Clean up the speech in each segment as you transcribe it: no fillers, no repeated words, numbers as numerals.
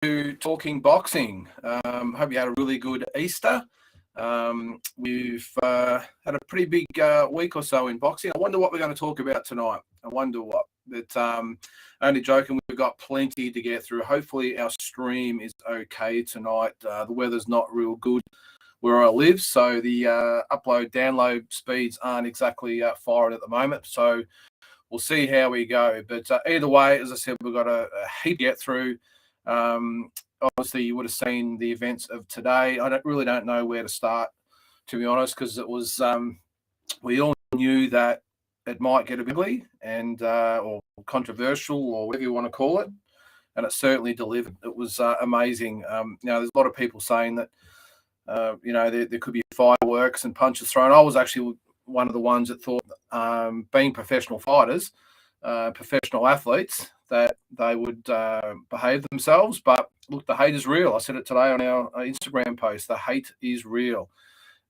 to Talking Boxing. Hope you had a really good Easter. We've had a pretty big week or so in boxing. I wonder what we're going to talk about tonight. I wonder what. But only joking, we've got plenty to get through. Hopefully our stream is okay tonight. The weather's not real good where I live, so the upload-download speeds aren't exactly fired at the moment. So we'll see how we go. But either way, as I said, we've got a heap to get through. Obviously, you would have seen the events of today. I really don't know where to start, to be honest, because it was we all knew that it might get a bit ugly and or controversial or whatever you want to call it, and it certainly delivered. It was amazing. There's a lot of people saying that there could be fireworks and punches thrown. I was actually one of the ones that thought, being professional fighters, professional athletes, that they would behave themselves. But look, the hate is real. I said it today on our Instagram post. The hate is real.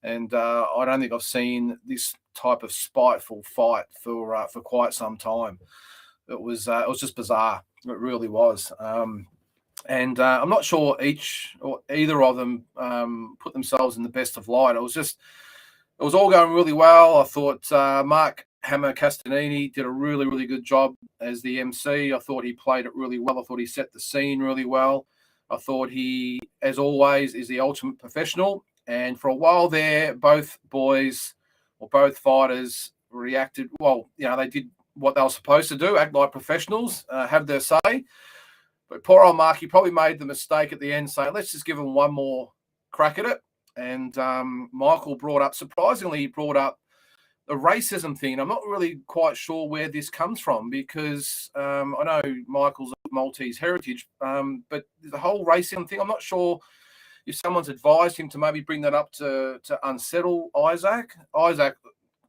And I don't think I've seen this type of spiteful fight for quite some time. It was just bizarre. It really was. And I'm not sure either of them put themselves in the best of light. It was all going really well. I thought Mark Hammer Castanini did a really, really good job as the MC. I thought he played it really well. I thought he set the scene really well. I thought he, as always, is the ultimate professional. And for a while there, both fighters reacted well. They did what they were supposed to do, act like professionals, have their say. But poor old Mark, he probably made the mistake at the end saying, let's just give him one more crack at it. And Michael surprisingly brought up the racism thing. I'm not really quite sure where this comes from because I know Michael's Maltese heritage, but the whole racism thing, I'm not sure if someone's advised him to maybe bring that up to unsettle Isaac. Isaac,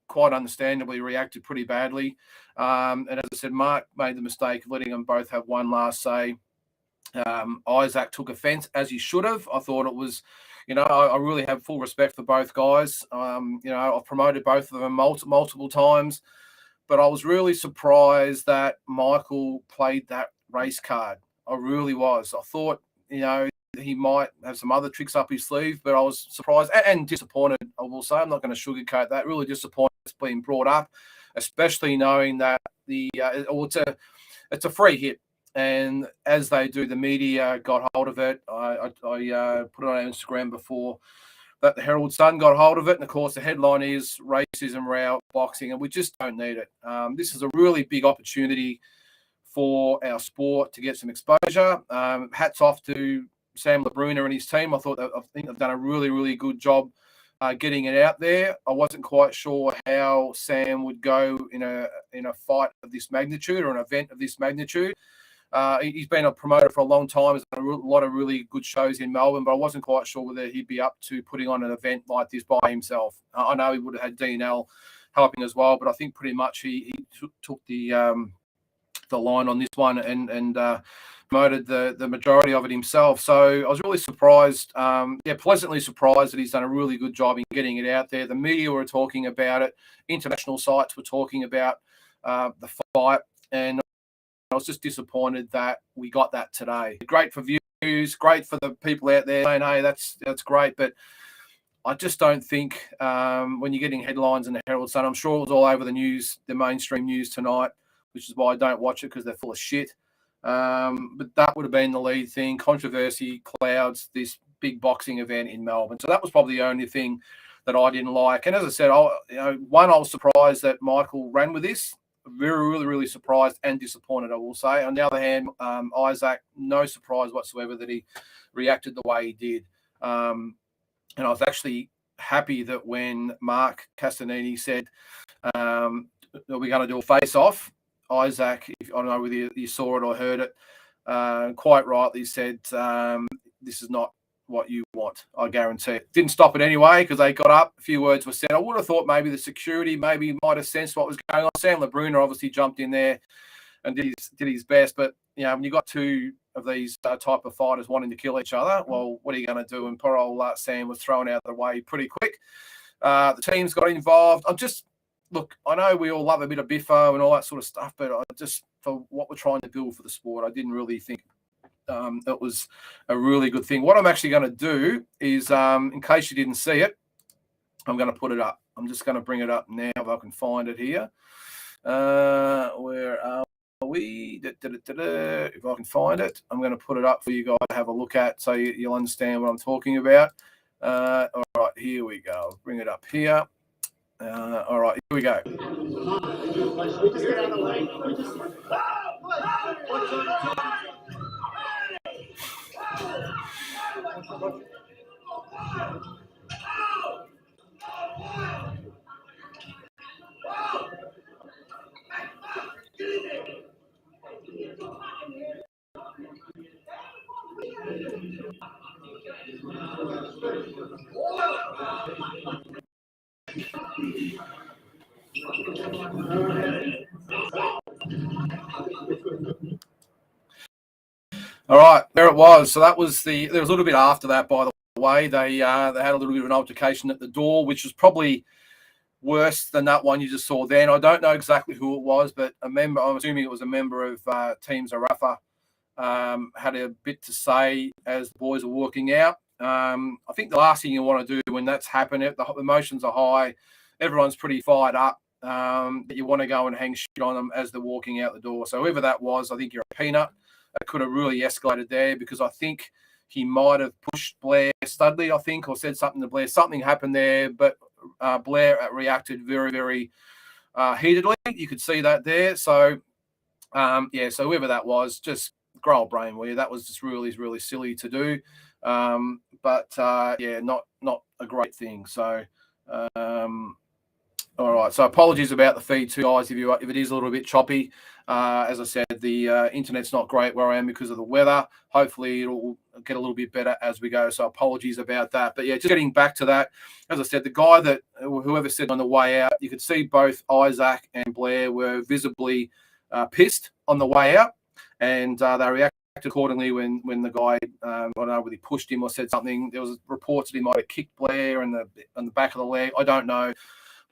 quite understandably, reacted pretty badly. And as I said, Mark made the mistake of letting them both have one last say. Isaac took offence, as he should have. I thought it was, I really have full respect for both guys. I've promoted both of them multiple times, but I was really surprised that Michael played that race card. I really was. I thought, he might have some other tricks up his sleeve, but I was surprised and disappointed, I will say. I'm not going to sugarcoat that. Really disappointed it's being brought up, especially knowing that it's a free hit. And as they do, the media got hold of it. I put it on Instagram before that the Herald Sun got hold of it. And, of course, the headline is Racism Row Boxing, and we just don't need it. This is a really big opportunity for our sport to get some exposure. Hats off to Sam Labruna and his team. I think they've done a really, really good job getting it out there. I wasn't quite sure how Sam would go in a fight of this magnitude or an event of this magnitude. He's been a promoter for a long time. He's done a lot of really good shows in Melbourne, but I wasn't quite sure whether he'd be up to putting on an event like this by himself. I know he would have had DNL helping as well, but I think pretty much he took the line on this one and promoted the majority of it himself. So I was really surprised, pleasantly surprised that he's done a really good job in getting it out there. The media were talking about it. International sites were talking about the fight, and I was just disappointed that we got that today. Great for views, great for the people out there saying, hey, that's great. But I just don't think when you're getting headlines in the Herald Sun, I'm sure it was all over the news, the mainstream news tonight, which is why I don't watch it because they're full of shit. But that would have been the lead thing. Controversy clouds this big boxing event in Melbourne. So that was probably the only thing that I didn't like. And as I said, I was surprised that Michael ran with this. Very, really, really surprised and disappointed, I will say. On the other hand, Isaac, no surprise whatsoever that he reacted the way he did. And I was actually happy that when Mark Castanini said that we're going to do a face-off, Isaac, I don't know whether you saw it or heard it, quite rightly said, this is not what you want, I guarantee it. Didn't stop it anyway because they got up, a few words were said. I would have thought maybe the security might have sensed what was going on. Sam Labruna obviously jumped in there and did his best, but when you got two of these type of fighters wanting to kill each other, well, what are you going to do? And poor old Sam was thrown out of the way pretty quick. The teams got involved. Look, I know we all love a bit of biffo and all that sort of stuff, but for what we're trying to build for the sport, I didn't really think it was a really good thing. What I'm actually going to do is, in case you didn't see it, I'm going to put it up. I'm just going to bring it up now if I can find it here. Where are we? If I can find it, I'm going to put it up for you guys to have a look at so you'll understand what I'm talking about. All right, here we go. I'll bring it up here. All right, here we go. All right, there it was. So that was there was a little bit after that, by the way. They had a little bit of an altercation at the door, which was probably worse than that one you just saw then. I don't know exactly who it was, but I'm assuming it was a member of Team Zerafa, had a bit to say as the boys were walking out. I think the last thing you want to do when that's happened, the emotions are high, everyone's pretty fired up, that you want to go and hang shit on them as they're walking out the door. So whoever that was, I think you're a peanut. It could have really escalated there because I think he might have pushed Blair Studley, I think, or said something to Blair. Something happened there, but Blair reacted very, very heatedly. You could see that there. So, so whoever that was, just grow old brain, will you? That was just really, really silly to do. Not a great thing. So, all right. So apologies about the feed too, guys, if it is a little bit choppy. As I said, the internet's not great where I am because of the weather. Hopefully it'll get a little bit better as we go. So apologies about that. But yeah, just getting back to that, as I said, the guy that whoever said on the way out, you could see both Isaac and Blair were visibly pissed on the way out, and they reacted accordingly when the guy, I don't know whether he pushed him or said something. There was reports that he might have kicked Blair on the back of the leg. I don't know.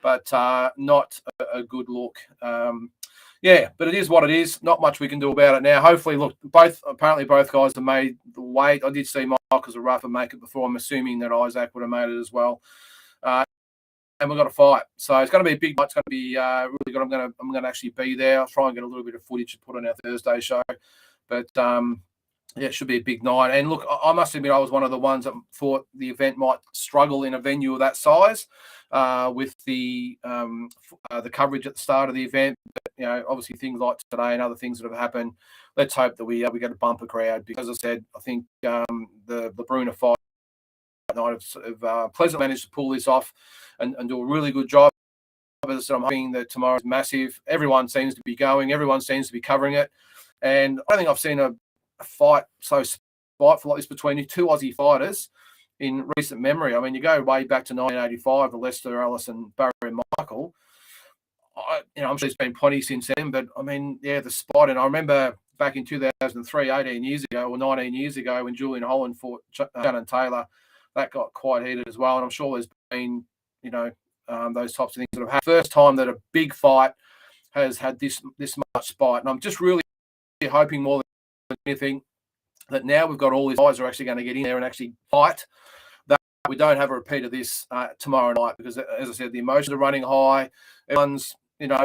But not a good look. But it is what it is. Not much we can do about it now. Hopefully, look, apparently both guys have made the weight. I did see Michael Zerafa make it before. I'm assuming that Isaac would have made it as well. And we've got a fight. So it's going to be a big night. It's going to be really good. I'm going to actually be there. I'll try and get a little bit of footage to put on our Thursday show. But it should be a big night. And look, I must admit, I was one of the ones that thought the event might struggle in a venue of that size with the coverage at the start of the event. But, obviously things like today and other things that have happened, let's hope that we get a bumper crowd. Because as I said, I think the Bruner fight night have pleasantly managed to pull this off and do a really good job. As I said, I'm hoping that tomorrow is massive. Everyone seems to be going. Everyone seems to be covering it. And I don't think I've seen a fight so spiteful like this between two Aussie fighters in recent memory. I mean, you go way back to 1985, Lester Ellis and Barry Michael. I'm sure there's been plenty since then, but I mean, the spot. And I remember back in 2003, 18 years ago or 19 years ago, when Julian Holland fought Shannon Taylor, that got quite heated as well. And I'm sure there's been, those types of things that have happened. First time that a big fight has had this much spite. And I'm just really hoping more than anything that now we've got all these guys are actually going to get in there and actually fight, that we don't have a repeat of this tomorrow night, because as I said, the emotions are running high. Everyone's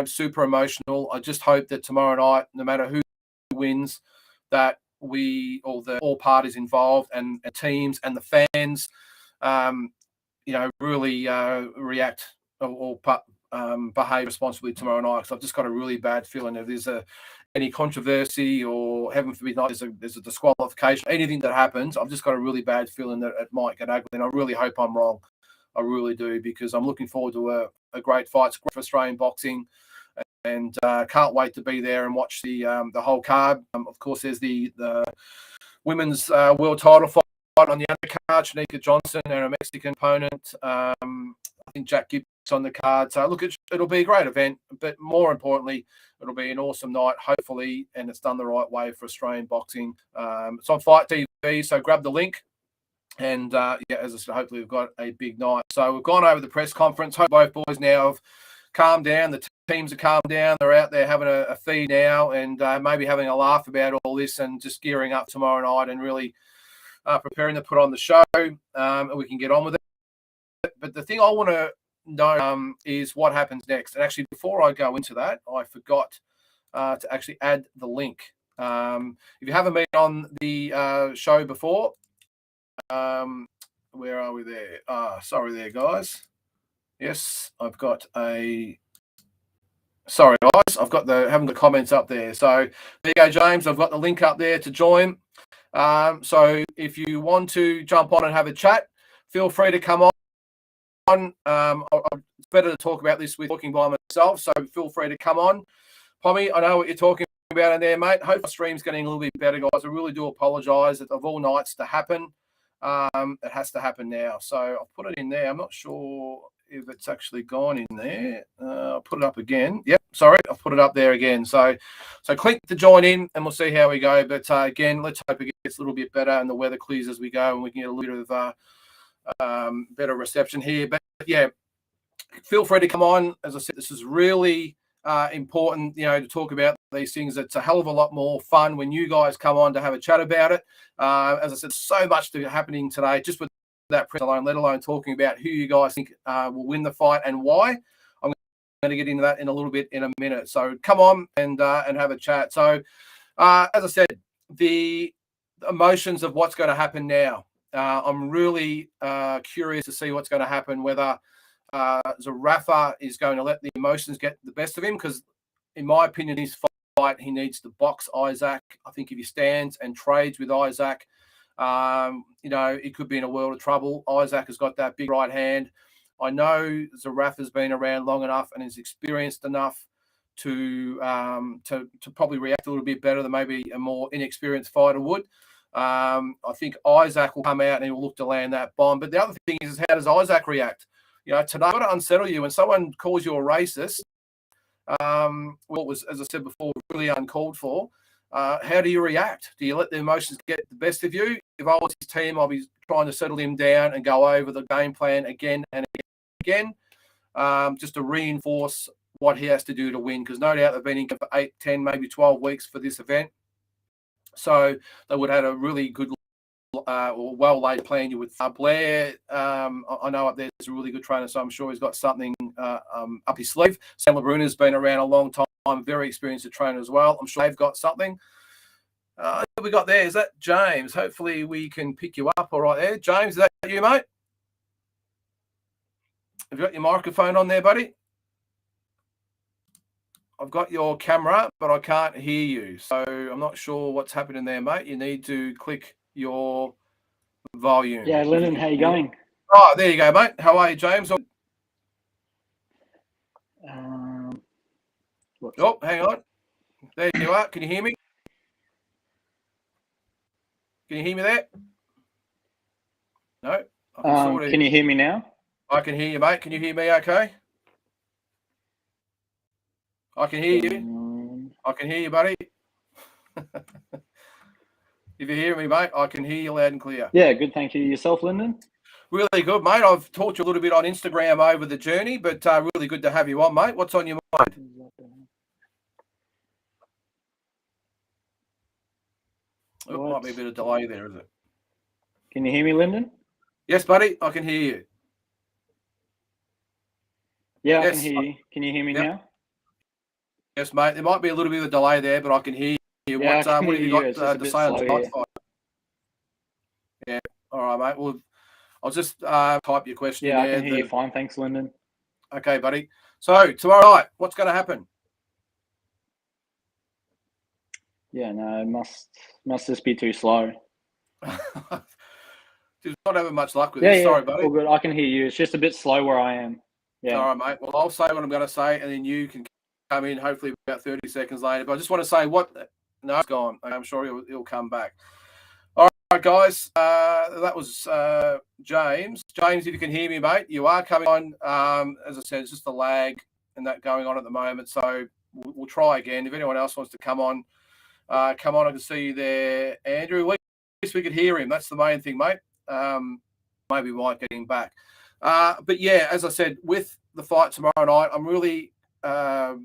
super emotional. I just hope that tomorrow night, no matter who wins, that all parties involved and teams and the fans really react or behave responsibly tomorrow night. Because I've just got a really bad feeling if there's any controversy or, heaven forbid, there's a disqualification, anything that happens, I've just got a really bad feeling that it might get ugly. And I really hope I'm wrong. I really do, because I'm looking forward to a great fight. It's great for Australian boxing, and can't wait to be there and watch the whole card. Of course, there's the women's world title fight on the undercard, Shanika Johnson and a Mexican opponent. I think Jack Gibbs on the card. So look, it'll be a great event, but more importantly, it'll be an awesome night, hopefully, and it's done the right way for Australian boxing. It's on Fight TV, so grab the link. And as I said, hopefully we've got a big night. So we've gone over the press conference. Hope both boys now have calmed down. The teams have calmed down. They're out there having a feed now and maybe having a laugh about all this and just gearing up tomorrow night and really preparing to put on the show, and we can get on with it. But the thing I want to know is what happens next. And actually, before I go into that, I forgot to actually add the link. If you haven't been on the show before, where are we there? Sorry there, guys. Yes, I've got a... Sorry, guys. Haven't got comments up there. So there you go, James. I've got the link up there to join. So if you want to jump on and have a chat, feel free to come on. It's better to talk about this with talking by myself, so feel free to come on. Pommy, I know what you're talking about in there, mate. Hope the stream's getting a little bit better, guys. I really do apologise. Of all nights to happen, it has to happen now. So I'll put it in there. I'm not sure if it's actually gone in there. I'll put it up again. Yep, sorry, I'll put it up there again. So click to join in and we'll see how we go. But again, let's hope it gets a little bit better and the weather clears as we go and we can get a little bit of better reception here. But yeah, feel free to come on. As I said, this is really important, to talk about these things. It's a hell of a lot more fun when you guys come on to have a chat about it. As I said, so much happening today, just with that press alone, let alone talking about who you guys think will win the fight and why. I'm going to get into that in a little bit in a minute. So come on and have a chat. So as I said, the emotions of what's going to happen now. I'm really curious to see what's going to happen, whether Zerafa is going to let the emotions get the best of him, because in my opinion, his fight, he needs to box Isaac. I think if he stands and trades with Isaac, he could be in a world of trouble. Isaac has got that big right hand. I know Zerafa's been around long enough and is experienced enough to probably react a little bit better than maybe a more inexperienced fighter would. I think Isaac will come out and he will look to land that bomb. But the other thing is how does Isaac react? Today, I've got to unsettle you. When someone calls you a racist, what was, as I said before, really uncalled for, how do you react? Do you let the emotions get the best of you? If I was his team, I'll be trying to settle him down and go over the game plan again and again, just to reinforce what he has to do to win. Because no doubt they've been in for 8, 10, maybe 12 weeks for this event. So they would have had a really good or well-laid plan. You would Blair, I know up there is a really good trainer, so I'm sure he's got something up his sleeve. Sam LeBruner's been around a long time, very experienced trainer as well. I'm sure they've got something. What we got there, is that James? Hopefully we can pick you up all right there. James, is that you, mate? Have you got your microphone on there, buddy? I've got your camera, but I can't hear you. So I'm not sure what's happening there, mate. You need to click your volume. Yeah, Lyndon, how you going? Oh, there you go, mate. How are you, James? Oh, hang on. There you are. Can you hear me? Can you hear me there? No. Can you hear me now? I can hear you, mate. Can you hear me okay? I can hear you. I can hear you, buddy. If you hear me, mate, I can hear you loud and clear. Yeah, good. Thank you. Yourself, Lyndon? Really good, mate. I've talked to you a little bit on Instagram over the journey, but really good to have you on, mate. What's on your mind? It might be a bit of delay there, is it? Can you hear me, Lyndon? Yes, buddy. I can hear you. Yeah, yes, I can hear you. Can you hear me now? Yes, mate. There might be a little bit of a delay there, but I can hear you. Yeah, what have you got to say on tonight's fight? Yeah. All right, mate. Well, I'll just type your question in there. Yeah, I can hear you fine. Thanks, Lyndon. Okay, buddy. So, tomorrow night, what's going to happen? Yeah, no, must just be too slow. Just not having much luck with this. Sorry, buddy. All good. I can hear you. It's just a bit slow where I am. Yeah. All right, mate. Well, I'll say what I'm going to say, and then you can come in hopefully about 30 seconds later. But I just want to say no, it's gone. I'm sure he'll come back. All right, guys. That was James. James, if you can hear me, mate, you are coming on. As I said, it's just a lag and that going on at the moment. So we'll try again. If anyone else wants to come on. I can see you there, Andrew. At least we could hear him. That's the main thing, mate. Maybe we might get him back. But yeah, as I said, with the fight tomorrow night, I'm really I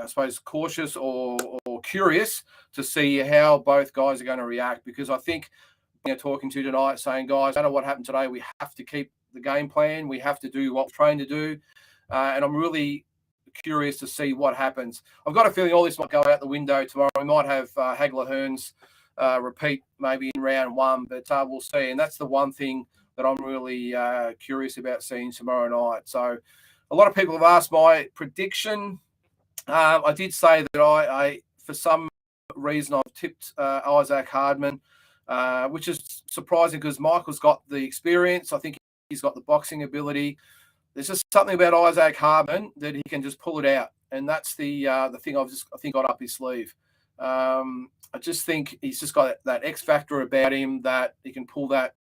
suppose, cautious or curious to see how both guys are going to react, because I think talking to tonight saying, guys, no matter what happened today, we have to keep the game plan. We have to do what we're trained to do. And I'm really curious to see what happens. I've got a feeling all this might go out the window tomorrow. We might have Hagler Hearns repeat maybe in round one, but we'll see. And that's the one thing that I'm really curious about seeing tomorrow night. So a lot of people have asked my prediction. I did say that I for some reason, I've tipped Isaac Hardman, which is surprising because Michael's got the experience. I think he's got the boxing ability. There's just something about Isaac Hardman that he can just pull it out, and that's the thing I think got up his sleeve. I just think he's just got that X factor about him that he can pull that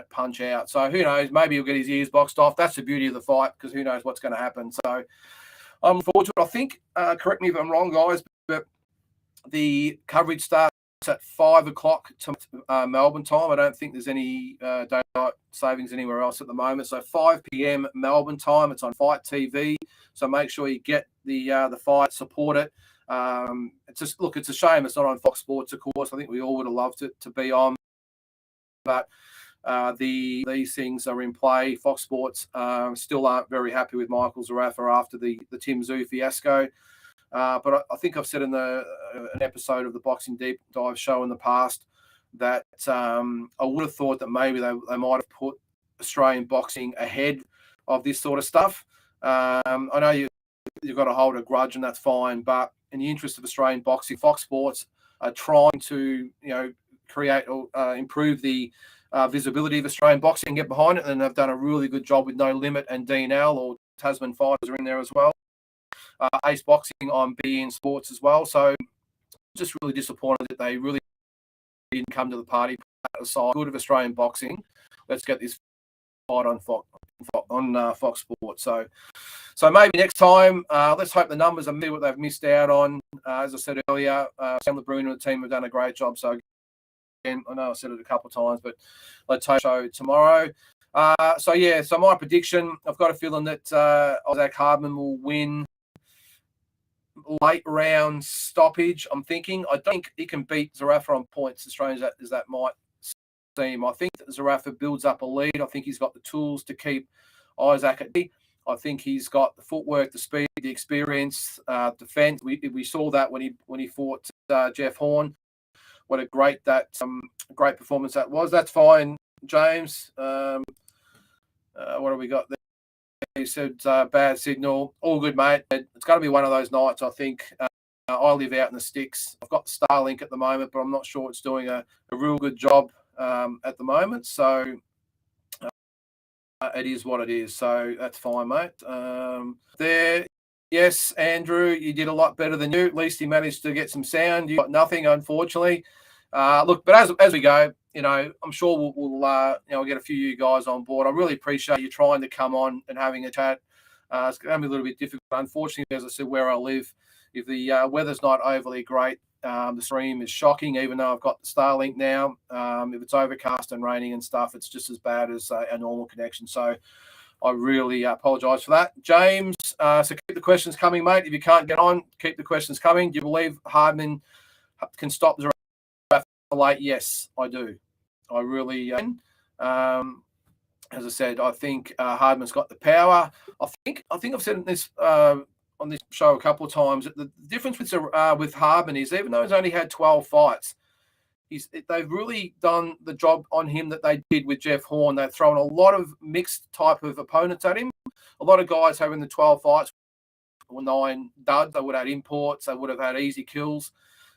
punch out. So who knows? Maybe he'll get his ears boxed off. That's the beauty of the fight, because who knows what's going to happen. So I'm forward to it. I think, correct me if I'm wrong, guys, but the coverage starts at 5 o'clock to Melbourne time. I don't think there's any daylight savings anywhere else at the moment. So 5 p.m. Melbourne time. It's on Fight TV. So make sure you get the fight, support it. It's just, look, it's a shame it's not on Fox Sports, of course. I think we all would have loved it to be on, but these things are in play. Fox Sports still aren't very happy with Michael Zerafa after the Tim Tszyu fiasco. But I think I've said in an episode of the Boxing Deep Dive show in the past that I would have thought that maybe they might have put Australian boxing ahead of this sort of stuff. I know you've got to hold a grudge, and that's fine. But in the interest of Australian boxing, Fox Sports are trying to create or improve the visibility of Australian boxing, get behind it, and they've done a really good job with No Limit and DNL, or Tasman Fighters are in there as well. Ace Boxing on beIN Sports as well. So just really disappointed that they really didn't come to the party. Aside, good of Australian boxing. Let's get this fight on Fox Sports. So maybe next time, let's hope the numbers are what they've missed out on. As I said earlier, Sam LeBrun and the team have done a great job. So again, I know I said it a couple of times, but let's hope so tomorrow. So my prediction, I've got a feeling that Isaac Hardman will win late round stoppage. I'm thinking. I don't think he can beat Zerafa on points, as strange as that might seem. I think that Zerafa builds up a lead. I think he's got the tools to keep Isaac at D. I think he's got the footwork, the speed, the experience, defense. We saw that when he fought Jeff Horn. What a great performance that was. That's fine, James. What have we got there? He said bad signal. All good, mate. It's going to be one of those nights, I think. I live out in the sticks. I've got Starlink at the moment, but I'm not sure it's doing a real good job at the moment. So it is what it is. So that's fine, mate. Yes, Andrew, you did a lot better than you. At least he managed to get some sound. You got nothing, unfortunately. Look, but as we go, I'm sure we'll get a few of you guys on board. I really appreciate you trying to come on and having a chat. It's going to be a little bit difficult. Unfortunately, as I said, where I live, if the weather's not overly great, the stream is shocking, even though I've got the Starlink now. If it's overcast and raining and stuff, it's just as bad as a normal connection. So I really apologise for that. James, so keep the questions coming, mate. If you can't get on, keep the questions coming. Do you believe Hardman can stop Zerafa late? Yes, I do. I really as I said, I think Hardman's got the power. I think I've said this on this show a couple of times. The difference with Hardman is, even though he's only had 12 fights, they've really done the job on him that they did with Jeff Horn. They've thrown a lot of mixed type of opponents at him. A lot of guys having the 12 fights or 9 duds. They would have had imports. They would have had easy kills.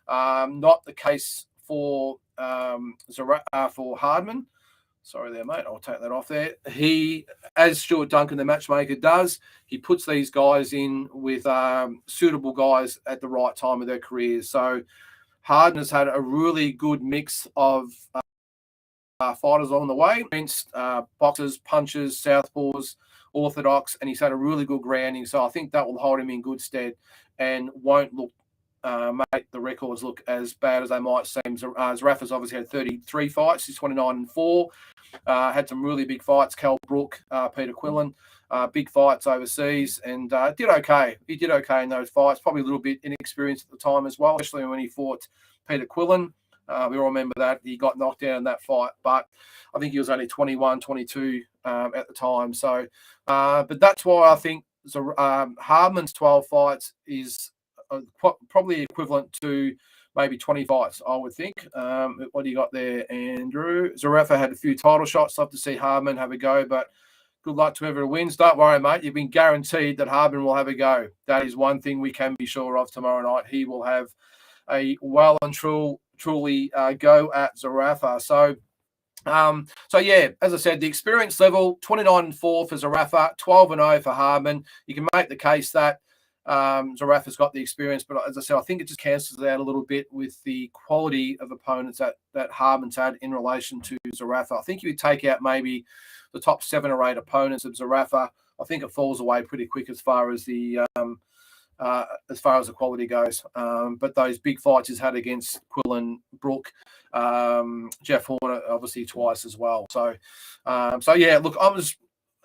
Not the case for Hardman. Sorry there, mate. I'll take that off there. He, as Stuart Duncan, the matchmaker, does, he puts these guys in with suitable guys at the right time of their careers. So Hardman has had a really good mix of fighters on the way, against boxers, punchers, southpaws, orthodox, and he's had a really good grounding. So I think that will hold him in good stead and won't make the records look as bad as they might seem. Zerafa's obviously had 33 fights. He's 29-4. Had some really big fights. Cal Brook, Peter Quillen, big fights overseas, and did okay. He did okay in those fights. Probably a little bit inexperienced at the time as well, especially when he fought Peter Quillen. We all remember that. He got knocked out in that fight, but I think he was only 21, 22 at the time. So, but that's why I think Hardman's 12 fights is probably equivalent to maybe 20 fights, I would think. What do you got there, Andrew? Zerafa had a few title shots. Love to see Hardman have a go, but good luck to whoever wins. Don't worry, mate. You've been guaranteed that Hardman will have a go. That is one thing we can be sure of tomorrow night. He will have a well and truly go at Zerafa. So yeah, as I said, the experience level, 29-4 for Zerafa, 12-0 for Hardman. You can make the case that Zerafa's got the experience, but as I said, I think it just cancels out a little bit with the quality of opponents that Hardman's had in relation to Zerafa. I think if you take out maybe the top 7 or 8 opponents of Zerafa, I think it falls away pretty quick as far as the quality goes. But those big fights he's had against Quillen, Brook, Jeff Horner, obviously twice as well. So yeah, look, I'm just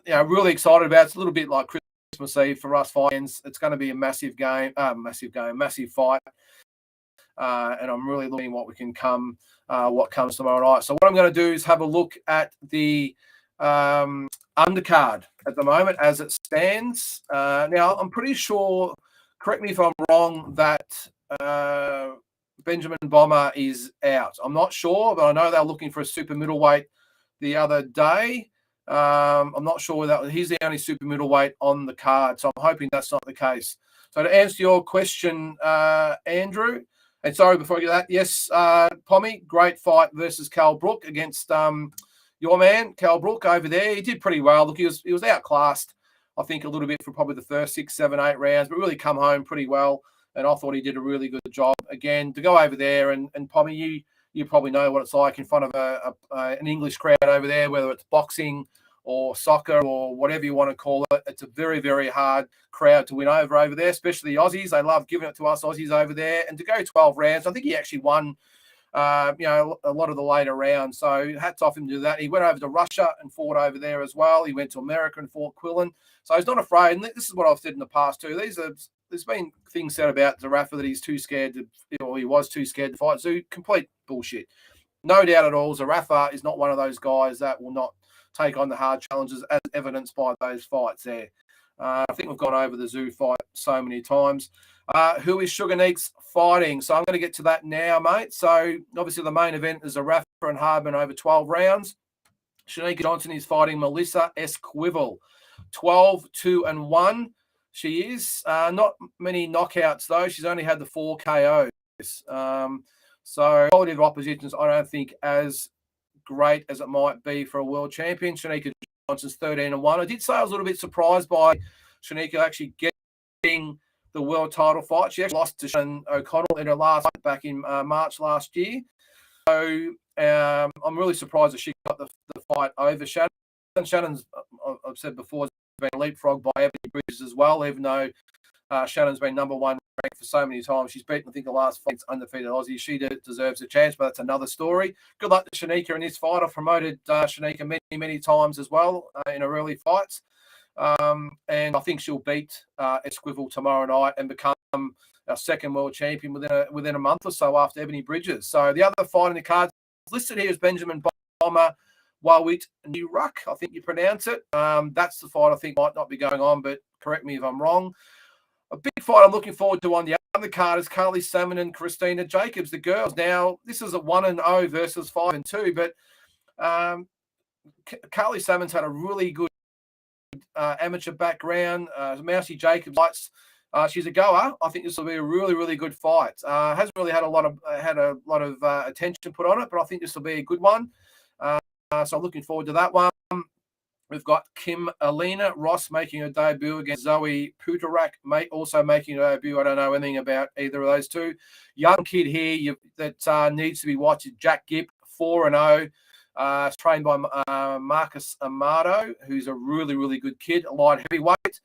really excited about it. It's a little bit like Christmas Eve for us fans. It's going to be a massive fight. And I'm really looking what comes tomorrow night. So what I'm going to do is have a look at the undercard at the moment as it stands. Now, I'm pretty sure, correct me if I'm wrong, that Benjamin Bomber is out. I'm not sure, but I know they're looking for a super middleweight the other day. I'm not sure that he's the only super middleweight on the card, so I'm hoping that's not the case. So to answer your question, Andrew, and sorry before I get that, yes, Pommy, great fight versus Cal Brook against your man, Cal Brook over there. He did pretty well. Look, he was outclassed, I think, a little bit for probably the first 6, 7, 8 rounds, but really come home pretty well. And I thought he did a really good job. Again, to go over there and Pommy, you probably know what it's like in front of an English crowd over there, whether it's boxing or soccer or whatever you want to call it. It's a very, very hard crowd to win over there, especially the Aussies. They love giving it to us Aussies over there. And to go 12 rounds, I think he actually won a lot of the later rounds. So hats off him to do that. He went over to Russia and fought over there as well. He went to America and fought Quillen. So he's not afraid. And this is what I've said in the past too. There's been things said about Zerafa that he's too scared to, or he was too scared to fight. So complete bullshit. No doubt at all, Zerafa is not one of those guys that will not take on the hard challenges, as evidenced by those fights there. I think we've gone over the Zoo fight so many times. Who is Sugar Neeks fighting? So I'm going to get to that now, mate. So obviously the main event is Zerafa and Hardman over 12 rounds. Shanika Johnson is fighting Melissa Esquivel, 12-2-1. She is not many knockouts though. She's only had the 4 KOs. So quality of oppositions, I don't think as great as it might be for a world champion. Shanika Johnson's 13-1. I did say I was a little bit surprised by Shanika actually getting the world title fight. She actually lost to Shannon O'Connell in her last fight back in March last year. So I'm really surprised that she got the fight over Shannon. Shannon's, I've said before, been leapfrogged by Ebony Bridges as well, even though Shannon's been number 1 ranked for so many times. She's beaten, I think, the last fight undefeated Aussie. She deserves a chance, but that's another story. Good luck to Shanika in this fight. I've promoted Shanika many, many times as well in her early fights. And I think she'll beat Esquivel tomorrow night and become our second world champion within a month or so after Ebony Bridges. So the other fight in the cards listed here is Benjamin Bomber Whyte New Ruck, I think you pronounce it. That's the fight I think might not be going on, but correct me if I'm wrong. A big fight I'm looking forward to on the other card is Carly Salmon and Christina Jacobs, the girls. Now, this is a 1-0 versus 5-2, but Carly Salmon's had a really good amateur background. Mousy Jacobs likes. She's a goer. I think this will be a really, really good fight. Hasn't really had a lot of attention put on it, but I think this will be a good one. So I'm looking forward to that one. We've got Kim Alina Ross making her debut against Zoe Puterak, also making her debut. I don't know anything about either of those two. Young kid here that needs to be watched. Jack Gibb, 4-0. Trained by Marcus Amato, who's a really, really good kid, a light heavyweight,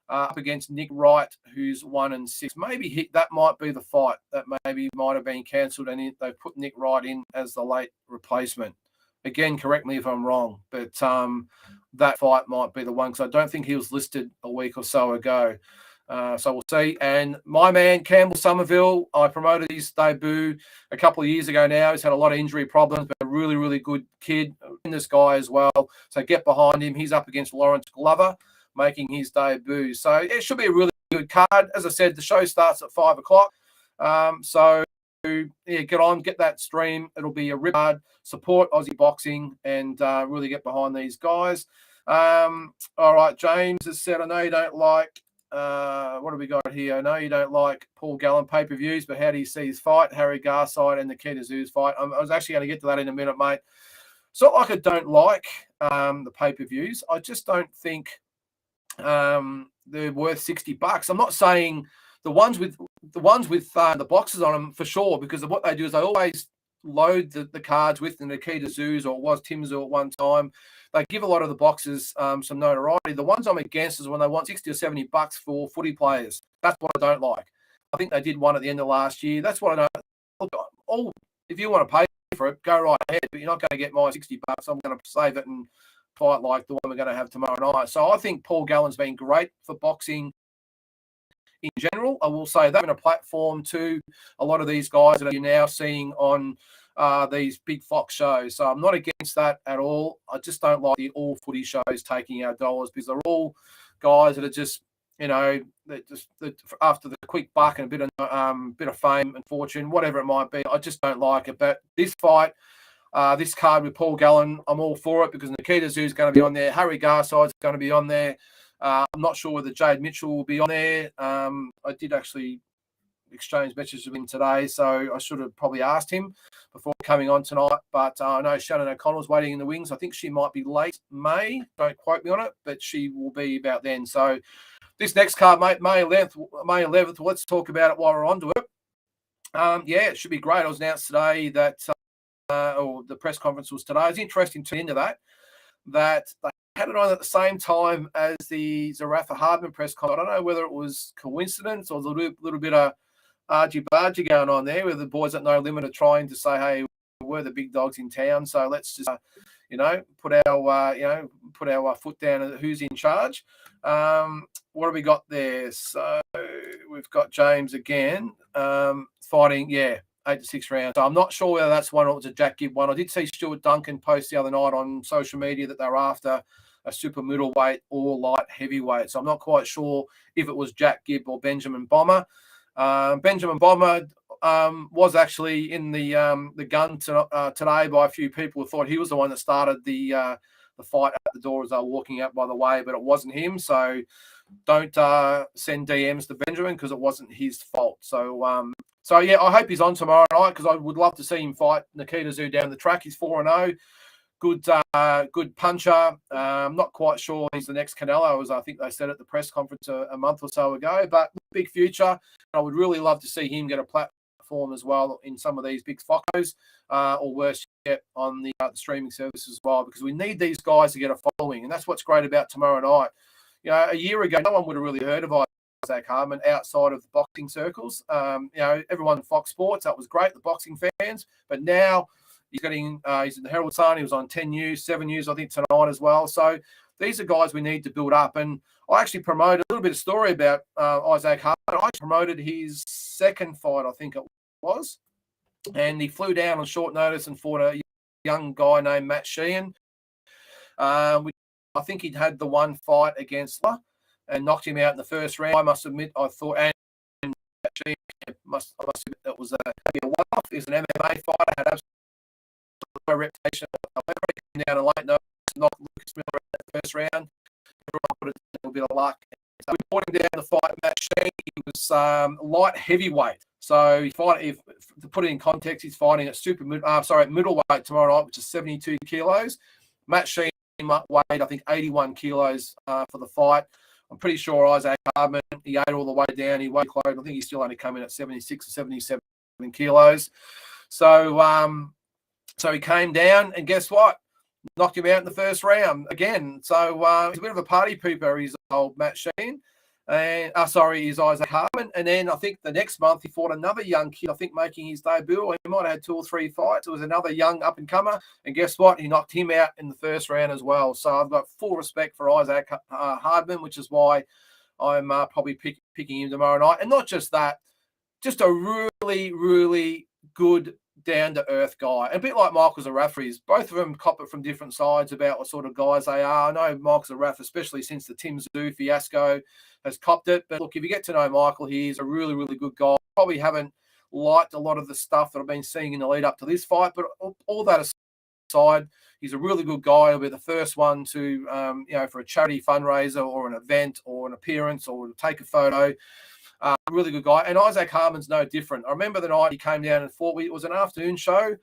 up against Nick Wright, who's 1-6. Maybe that might be the fight that maybe might have been cancelled, and they put Nick Wright in as the late replacement. Again, correct me if I'm wrong, but that fight might be the one because I don't think he was listed a week or so ago. So we'll see. And my man, Campbell Somerville, I promoted his debut a couple of years ago now. He's had a lot of injury problems, but a really, really good kid. In this guy as well. So get behind him. He's up against Lawrence Glover, making his debut. So it should be a really good card. As I said, the show starts at 5 o'clock. So yeah, get that stream. It'll be a rip hard. Support Aussie boxing and really get behind these guys. All right, James has said, I know you don't like, what have we got here? I know you don't like Paul Gallen pay-per-views, but how do you see his fight, Harry Garside and Nikita Tszew's fight? I was actually going to get to that in a minute, mate. It's not like I don't like the pay-per-views. I just don't think they're worth $60. I'm not saying the ones with the boxes on them for sure, because of what they do is they always load the cards with the Nikita Tszew's, or it was Tim Tszyu at one time. They give a lot of the boxes some notoriety. The ones I'm against is when they want $60 or $70 for footy players. That's what I don't like. I think they did one at the end of last year. That's what I don't. Look, if you want to pay for it, go right ahead. But you're not going to get my $60. I'm going to save it and fight like the one we're going to have tomorrow night. So I think Paul Gallen's been great for boxing in general. I will say that in a platform to a lot of these guys that you're now seeing on these big Fox shows. So I'm not against that at all. I just don't like the all footy shows taking our dollars, because they're all guys that are just, that after the quick buck and a bit of fame and fortune, whatever it might be. I just don't like it. But this fight, this card with Paul Gallen, I'm all for it, because Nikita Tszyu is going to be on there. Harry Garside's going to be on there. I'm not sure whether Jade Mitchell will be on there. I did actually exchange messages with him today, so I should have probably asked him before coming on tonight. But I know Shannon O'Connell's waiting in the wings. I think she might be late May. Don't quote me on it, but she will be about then. So this next card, mate, May 11th. Let's talk about it while we're onto it. Yeah, it should be great. It was announced today that, or the press conference was today. It's interesting to into that they had it on at the same time as the Zerafa Hardman press conference. I don't know whether it was coincidence or a little bit of argy-bargy going on there, where the boys at No Limit are trying to say, hey, we're the big dogs in town, so let's just, put our foot down at who's in charge. What have we got there? So we've got James again fighting, 8 to 6 rounds. So I'm not sure whether that's one or it was a Jack Gibb one. I did see Stuart Duncan post the other night on social media that they were after a super middleweight or light heavyweight. So I'm not quite sure if it was Jack Gibb or Benjamin Bomber. Benjamin Bomber was actually in the gun today by a few people who thought he was the one that started the fight at the door as they were walking out, by the way, but it wasn't him. So don't send DMs to Benjamin, because it wasn't his fault. So I hope he's on tomorrow night, because I would love to see him fight Nikita Tszyu down the track. He's 4-0. Good puncher. I'm not quite sure he's the next Canelo, as I think they said at the press conference a month or so ago, but big future. I would really love to see him get a platform as well in some of these big Focos, or worse yet, on the streaming services as well, because we need these guys to get a following, and that's what's great about tomorrow night. A year ago, no one would have really heard of Isaac Hardman outside of the boxing circles. Everyone in Fox Sports, that was great, the boxing fans, but now he's in the Herald Sun. He was on 10 News, 7 News, I think, tonight as well. So these are guys we need to build up. And I actually promoted a little bit of story about Isaac Hardman. I promoted his second fight, I think it was. And he flew down on short notice and fought a young guy named Matt Sheehan. I think he'd had the one fight against Lula and knocked him out in the first round. I must admit, I thought, and Matt Sheehan I must admit that was maybe a one-off. He was an MMA fighter, had absolutely no reputation. However, he came down a late notice, knocked Lucas Miller out in the first round. Everyone put a little bit of luck. So we brought him down to fight Matt Sheehan. He was light heavweigght. So to put it in context, he's fighting at middleweight tomorrow night, which is 72 kilos. Matt Sheehan weighed, I think, 81 kilos for the fight. I'm pretty sure Isaac Hardman, he ate all the way down. He weighed close. I think he's still only coming at 76 or 77 kilos. So he came down, and guess what? Knocked him out in the first round again. So he's a bit of a party pooper, he's old Matt Sheehan. And is Isaac Hardman. And then I think the next month he fought another young kid, I think making his debut, or he might have had 2 or 3 fights. It was another young up-and-comer. And guess what? He knocked him out in the first round as well. So I've got full respect for Isaac Hardman, which is why I'm probably picking him tomorrow night. And not just that, just a really, really good down-to-earth guy. A bit like Michael Zerafa is. Both of them cop it from different sides about what sort of guys they are. I know Michael Zerafa, especially since the Tim Tszyu fiasco, has copped it. But look, if you get to know Michael, he's a really, really good guy. Probably haven't liked a lot of the stuff that I've been seeing in the lead up to this fight, but all that aside, he's a really good guy. He'll be the first one to, for a charity fundraiser or an event or an appearance or to take a photo. Really good guy. And Isaac Hardman's no different. I remember the night he came down and fought. It was an afternoon show.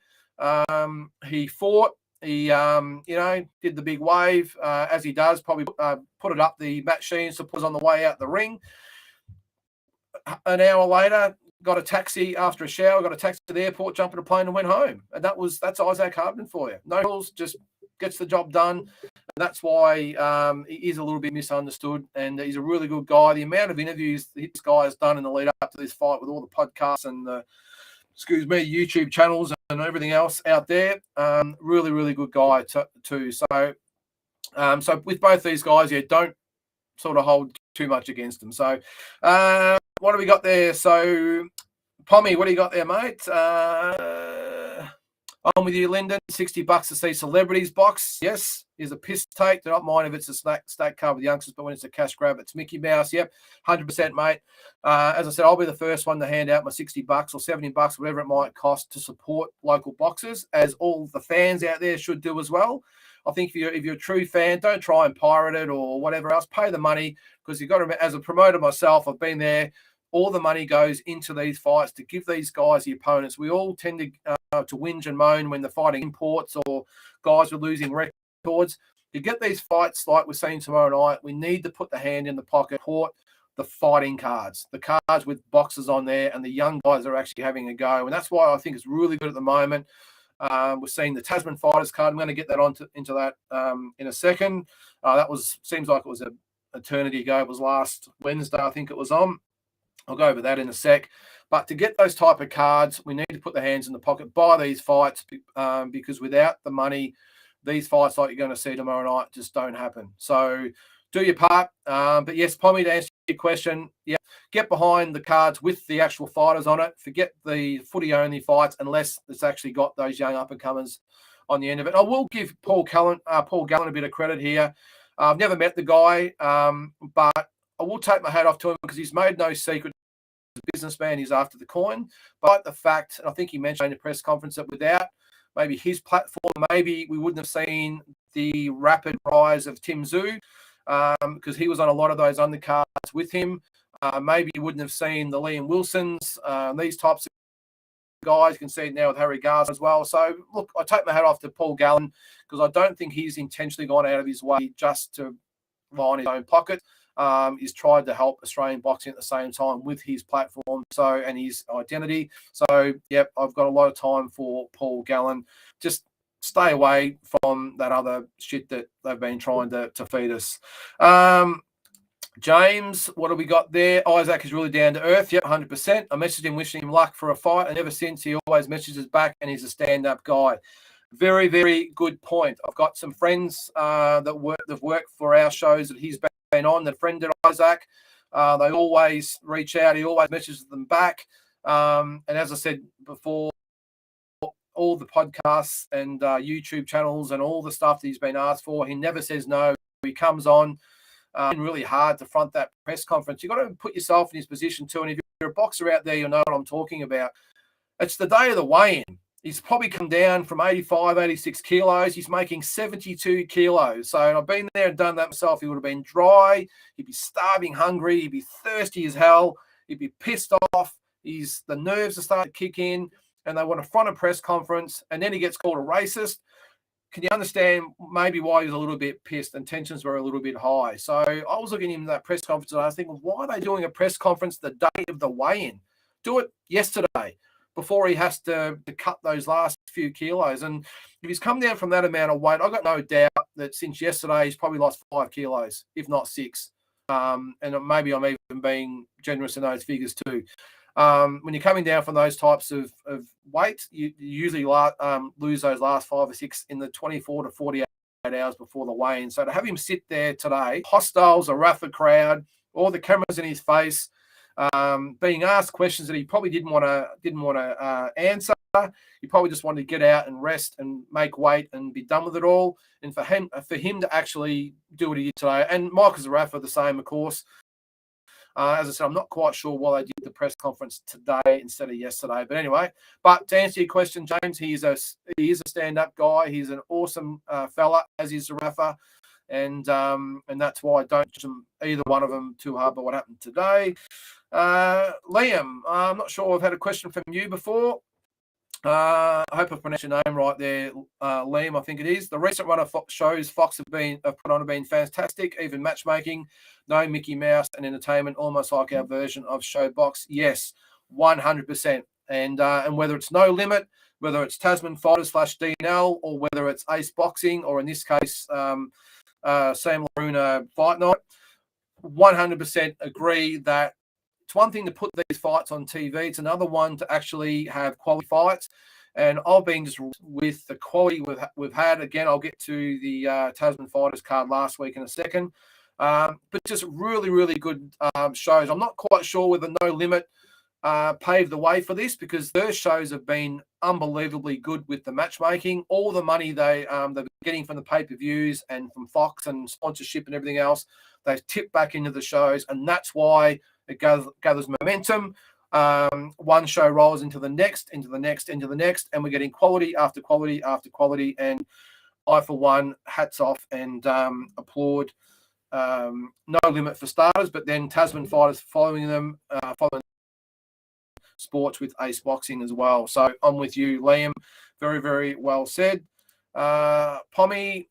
He fought. He, did the big wave, as he does, probably put it up the mat sheet, so was on the way out the ring. An hour later, got a taxi after a shower, got a taxi to the airport, jumped in a plane and went home. And that's Isaac Hardman for you. No rules, just gets the job done. And that's why he is a little bit misunderstood. And he's a really good guy. The amount of interviews this guy has done in the lead up to this fight with all the podcasts and the YouTube channels and everything else out there. Really, really good guy too. So with both these guys, don't sort of hold too much against them. So what do we got there? So Pommy, what do you got there, mate? I'm with you, Lyndon. $60 to see celebrities box. Yes, is a piss take. Do not mind if it's a stack card with youngsters, but when it's a cash grab, it's Mickey Mouse. Yep, 100%, mate. As I said, I'll be the first one to hand out my $60 or $70, whatever it might cost, to support local boxers, as all the fans out there should do as well. I think if you're a true fan, don't try and pirate it or whatever else. Pay the money, because you've got to. As a promoter myself, I've been there. All the money goes into these fights to give these guys the opponents. We all tend to whinge and moan when they're fighting imports or guys are losing records. To get these fights like we're seeing tomorrow night, we need to put the hand in the pocket, support the fighting cards, the cards with boxes on there, and the young guys are actually having a go. And that's why I think it's really good at the moment. We're seeing the Tasman Fighters card. I'm going to get that into that in a second. Seems like it was an eternity ago. It was last Wednesday, I think it was on. I'll go over that in a sec. But to get those type of cards, we need to put the hands in the pocket, buy these fights, because without the money, these fights like you're going to see tomorrow night just don't happen. So do your part. But yes, Pommy, to answer your question, get behind the cards with the actual fighters on it. Forget the footy-only fights unless it's actually got those young up-and-comers on the end of it. I will give Paul Gallen a bit of credit here. I've never met the guy, but I will take my hat off to him because he's made no secret. As a businessman, he's after the coin. But the fact, and I think he mentioned in the press conference, that without maybe his platform, maybe we wouldn't have seen the rapid rise of Tim Tszyu, because he was on a lot of those undercards with him. Maybe you wouldn't have seen the Liam Wilsons, these types of guys. You can see it now with Harry Garza as well. So, look, I take my hat off to Paul Gallen, because I don't think he's intentionally gone out of his way just to line his own pocket. He's tried to help Australian boxing at the same time with his platform and his identity. So, yep, I've got a lot of time for Paul Gallen. Just stay away from that other shit that they've been trying to feed us. James, what have we got there? Isaac is really down to earth. Yep, 100%. I messaged him wishing him luck for a fight, and ever since he always messages back, and he's a stand-up guy. Very, very good point. I've got some friends that worked for our shows that he's been on, that friended Isaac. They always reach out. He always messages them back. And as I said before, all the podcasts and YouTube channels and all the stuff that he's been asked for, he never says no. He comes on. Really hard to front that press conference. You've got to put yourself in his position too. And if you're a boxer out there, you'll know what I'm talking about. It's the day of the weigh-in. He's probably come down from 85, 86 kilos. He's making 72 kilos. So I've been there and done that myself. He would have been dry. He'd be starving hungry. He'd be thirsty as hell. He'd be pissed off. The nerves are starting to kick in, and they want to front a press conference, and then he gets called a racist. Can you understand maybe why he was a little bit pissed and tensions were a little bit high? So I was looking at him in that press conference and I was thinking, why are they doing a press conference the day of the weigh-in? Do it yesterday before he has to cut those last few kilos. And if he's come down from that amount of weight, I've got no doubt that since yesterday he's probably lost 5 kilos, if not 6. and maybe I'm even being generous in those figures too. When you're coming down from those types of weight, you usually lose those last 5 or 6 in the 24 to 48 hours before the weigh-in. So to have him sit there today, hostile Zerafa crowd, all the cameras in his face, being asked questions that he probably didn't want to answer. He probably just wanted to get out and rest and make weight and be done with it all. And for him to actually do what he did today, and Michael Zerafa the same, of course. As I said, I'm not quite sure why they did the press conference today instead of yesterday. But anyway, to answer your question, James, he is a stand-up guy. He's an awesome fella, as is Zerafa. And that's why I don't judge either one of them too hard by what happened today. Liam, I'm not sure I've had a question from you before. I hope I pronounced your name right there, Liam, I think it is. The recent run of shows Fox have put on have been fantastic, even matchmaking, no Mickey Mouse and entertainment, almost like our version of Showbox. Yes, 100%. And whether it's No Limit, whether it's Tasman Fighters / DNL, or whether it's Ace Boxing, or in this case, Sam Laruna Fight Night, 100% agree that it's one thing to put these fights on TV. It's another one to actually have quality fights. And I've been just with the quality we've had. Again, I'll get to the Tasman Fighters card last week in a second. But just really, really good shows. I'm not quite sure whether No Limit paved the way for this, because their shows have been unbelievably good with the matchmaking. All the money they're getting from the pay-per-views and from Fox and sponsorship and everything else, they've tipped back into the shows, and that's why it gathers momentum. One show rolls into the next, and we're getting quality after quality after quality. And I, for one, hats off and applaud No Limit for starters, but then Tasman Fighters following sports with Ace Boxing as well. So I'm with you, Liam. Very, very well said. Pommy,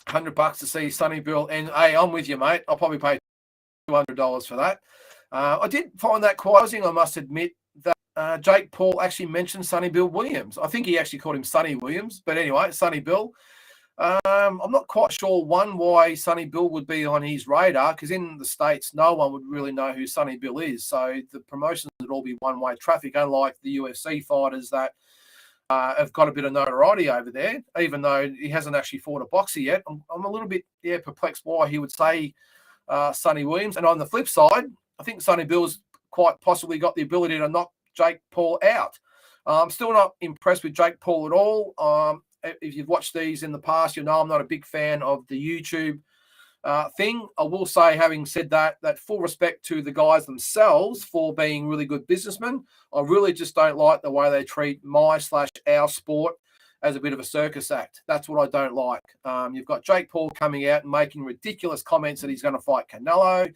$100 to see Sonny Bill. And hey, I'm with you, mate. I'll probably pay $200 for that. I did find that quite amusing, I must admit, that Jake Paul actually mentioned Sonny Bill Williams. I think he actually called him Sonny Williams. But anyway, Sonny Bill. I'm not quite sure, why Sonny Bill would be on his radar, because in the States, no one would really know who Sonny Bill is. So the promotions would all be one-way traffic, unlike the UFC fighters that have got a bit of notoriety over there, even though he hasn't actually fought a boxer yet. I'm a little bit perplexed why he would say Sonny Williams. And on the flip side, I think Sonny Bill's quite possibly got the ability to knock Jake Paul out. I'm still not impressed with Jake Paul at all. If you've watched these in the past, you know I'm not a big fan of the YouTube thing. I will say, having said that full respect to the guys themselves for being really good businessmen. I really just don't like the way they treat our sport as a bit of a circus act. That's what I don't like. You've got Jake Paul coming out and making ridiculous comments that he's going to fight Canelo.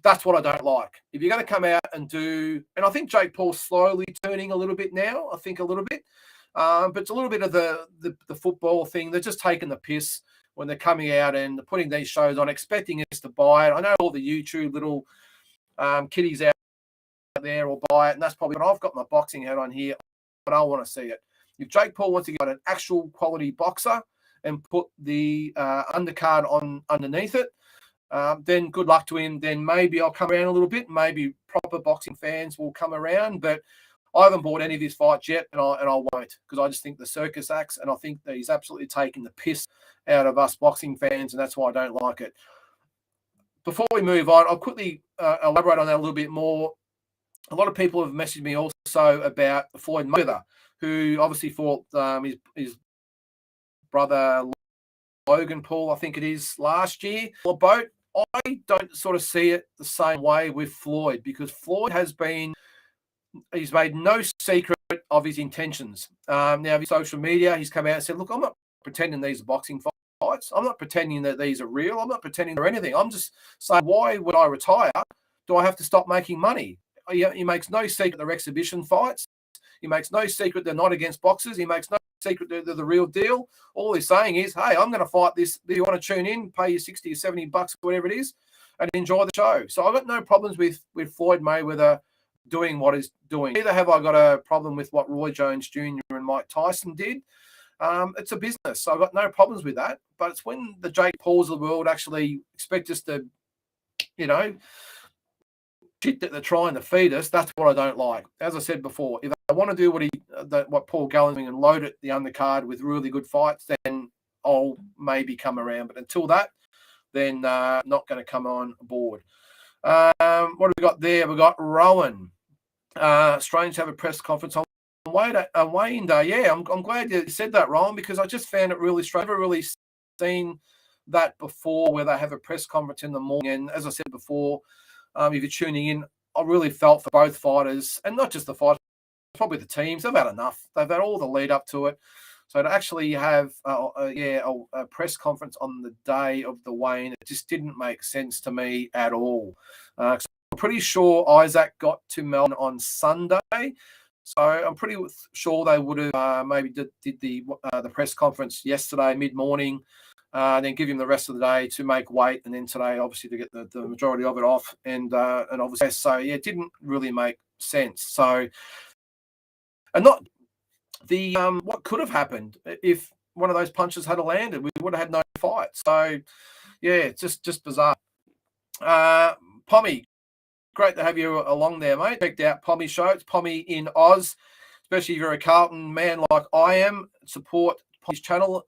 That's what I don't like. If you're going to come out and and I think Jake Paul's slowly turning a little bit now. I think a little bit, but it's a little bit of the football thing. They're just taking the piss when they're coming out and putting these shows on, expecting us to buy it. I know all the YouTube little kiddies out there will buy it, and that's probably what I've got my boxing hat on here, but I want to see it. If Jake Paul wants to get an actual quality boxer and put the undercard on underneath it, then good luck to him. Then maybe I'll come around a little bit. Maybe proper boxing fans will come around, but I haven't bought any of his fights yet, and I won't, because I just think the circus acts, and I think that he's absolutely taking the piss out of us boxing fans, and that's why I don't like it. Before we move on, I'll quickly elaborate on that a little bit more. A lot of people have messaged me also about Floyd Mayweather, who obviously fought his brother Logan Paul, I think it is, last year. I don't sort of see it the same way with Floyd, because Floyd he's made no secret of his intentions. Now, his social media, he's come out and said, look, I'm not pretending these are boxing fights. I'm not pretending that these are real. I'm not pretending they're anything. I'm just saying, why would I retire? Do I have to stop making money? He makes no secret they're exhibition fights. He makes no secret they're not against boxers. He makes no secret they're the real deal. All he's saying is, hey, I'm going to fight this. Do you want to tune in, pay you $60 or $70, whatever it is, and enjoy the show? So I've got no problems with Floyd Mayweather doing what he's doing. Neither have I got a problem with what Roy Jones Jr. and Mike Tyson did. It's a business, so I've got no problems with that. But it's when the Jake Pauls of the world actually expect us to, shit that they're trying to feed us. That's what I don't like. As I said before, if they want to do what Paul Gallen's doing and load it the undercard with really good fights, then I'll maybe come around. But until that, then not going to come on board. What have we got there? We've got Rowan. Strange to have a press conference on Wayne Day. Yeah, I'm glad you said that, Rowan, because I just found it really strange. I've never really seen that before, where they have a press conference in the morning. And as I said before, if you're tuning in, I really felt for both fighters, and not just the fighters, probably the teams. They've had enough. They've had all the lead up to it. So to actually have a press conference on the day of the weigh-in, it just didn't make sense to me at all. So I'm pretty sure Isaac got to Melbourne on Sunday, so I'm pretty sure they would have maybe did the press conference yesterday mid-morning, then give him the rest of the day to make weight, and then today obviously to get the majority of it off, and obviously it didn't really make sense. So, and not the what could have happened if one of those punches had landed, we would have had no fight. So yeah, it's just bizarre. Pommy, great to have you along there, mate. Checked out Pommy's show. It's Pommy in Oz, especially if you're a Carlton man like I am. Support Pommy's channel.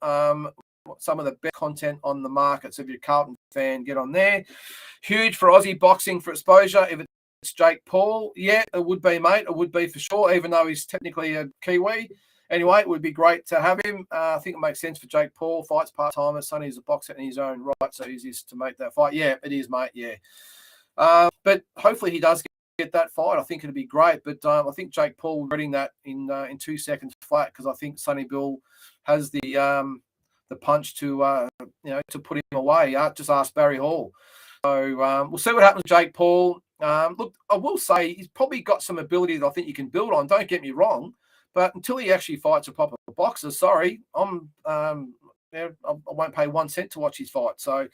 Some of the best content on the market. So if you're a Carlton fan, get on there. Huge for Aussie boxing for exposure. If it's Jake Paul, yeah, it would be, mate. It would be for sure, even though he's technically a Kiwi. Anyway, it would be great to have him. I think it makes sense for Jake Paul. Fights part-timer. Sonny's a boxer in his own right, so easy to make that fight. Yeah, it is, mate, yeah. But hopefully he does get that fight. I think it'd be great. But I think Jake Paul reading that in 2 seconds flat, because I think Sonny Bill has the punch to put him away. Just ask Barry Hall. So we'll see what happens with Jake Paul. Look, I will say he's probably got some ability that I think you can build on. Don't get me wrong. But until he actually fights a proper boxer, sorry, I won't pay 1 cent to watch his fight. So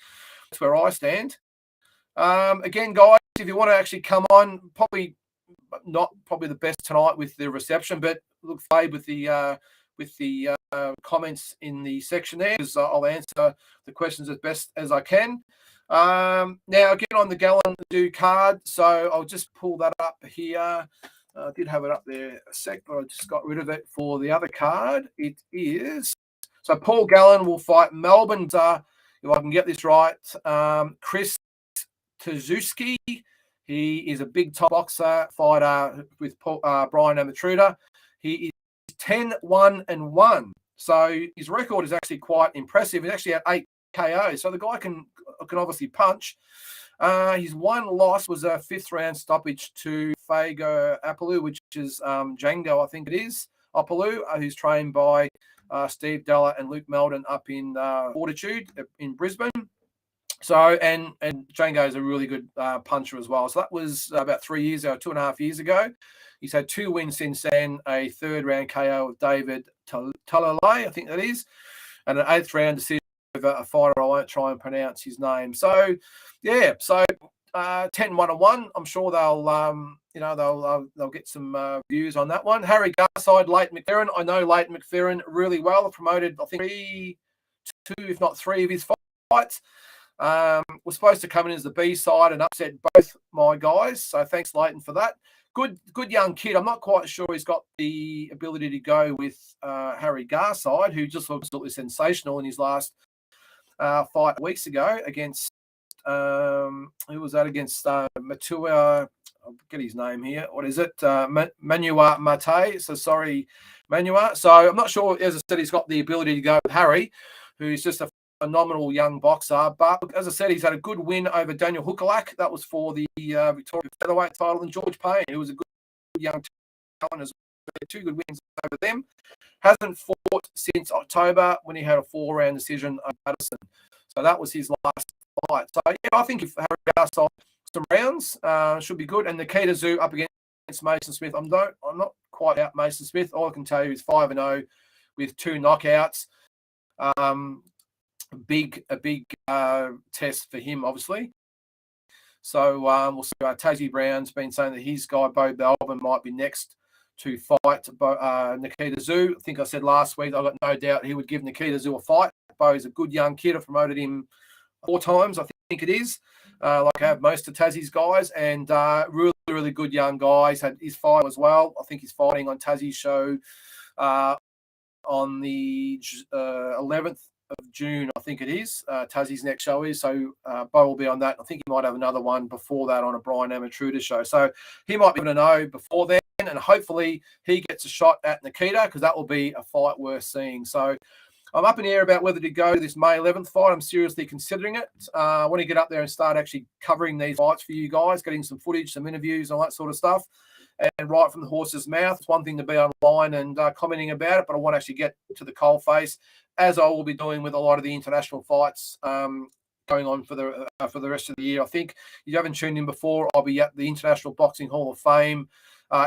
that's where I stand. Again, guys, if you want to actually come on, probably not the best tonight with the reception, but look, Fabe, with the comments in the section there, because I'll answer the questions as best as I can. Now, again, on the Gallen do card, so I'll just pull that up here. I did have it up there a sec, but I just got rid of it for the other card. It is, so Paul Gallen will fight Melbourne's, if I can get this right, Chris Tozewski. He is a big top boxer fighter with Brian Amatruda. He is 10-1-1. So his record is actually quite impressive. He's actually had 8 KOs. So the guy can obviously punch. His one loss was a 5th round stoppage to Fago Apaloo, which is Django, I think it is. Apaloo, who's trained by Steve Della and Luke Meldon up in Fortitude in Brisbane. So, and Django is a really good puncher as well. So that was about 3 years ago, 2.5 years ago. He's had 2 wins since then, a 3rd round KO of David Talalay, I think that is, and an 8th round decision over a fighter. I won't try and pronounce his name. So, yeah, so 10-1-1. I'm sure they'll get some views on that one. Harry Garside, Leighton McFerrin. I know Leighton McFerrin really well. Promoted, I think, 2, if not 3 of his fights. Was supposed to come in as the B side and upset both my guys. So thanks, Leighton, for that. Good young kid. I'm not quite sure he's got the ability to go with Harry Garside, who just looks absolutely sensational in his last fight weeks ago against who was that against? Matua. I'll get his name here. What is it? Manua Mate. So sorry, Manua. So I'm not sure. As I said, he's got the ability to go with Harry, who's just a phenomenal young boxer. But as I said, he's had a good win over Daniel Hukalak. That was for the Victoria featherweight title, and George Payne, who was a good young talent as well. 2 good wins over them. Hasn't fought since October when he had a 4-round decision over Madison. So that was his last fight. So yeah, I think if Harry Garside some rounds should be good. And Nikita Zoo up against Mason Smith. I'm not quite out Mason Smith. All I can tell you is 5-0 with 2 knockouts. A big test for him, obviously. So we'll see. Tassie Brown's been saying that his guy, Bo Belvin, might be next to fight Nikita Tszyu. I think I said last week I got no doubt he would give Nikita Tszyu a fight. Bo's a good young kid. I promoted him 4 times, I think it is, like I have most of Tassie's guys, and really, really good young guy. He's had his fight as well. I think he's fighting on Tassie's show on the 11th of June, I think it is. Tassie's next show is, so Bo will be on that. I think he might have another one before that on a Brian Amatruda show. So he might be able to know before then, and hopefully he gets a shot at Nikita, because that will be a fight worth seeing. So I'm up in the air about whether to go to this May 11th fight. I'm seriously considering it. I want to get up there and start actually covering these fights for you guys, getting some footage, some interviews, all that sort of stuff. And right from the horse's mouth. It's one thing to be online and commenting about it, but I want to actually get to the coalface, as I will be doing with a lot of the international fights going on for the rest of the year. I think if you haven't tuned in before, I'll be at the International Boxing Hall of Fame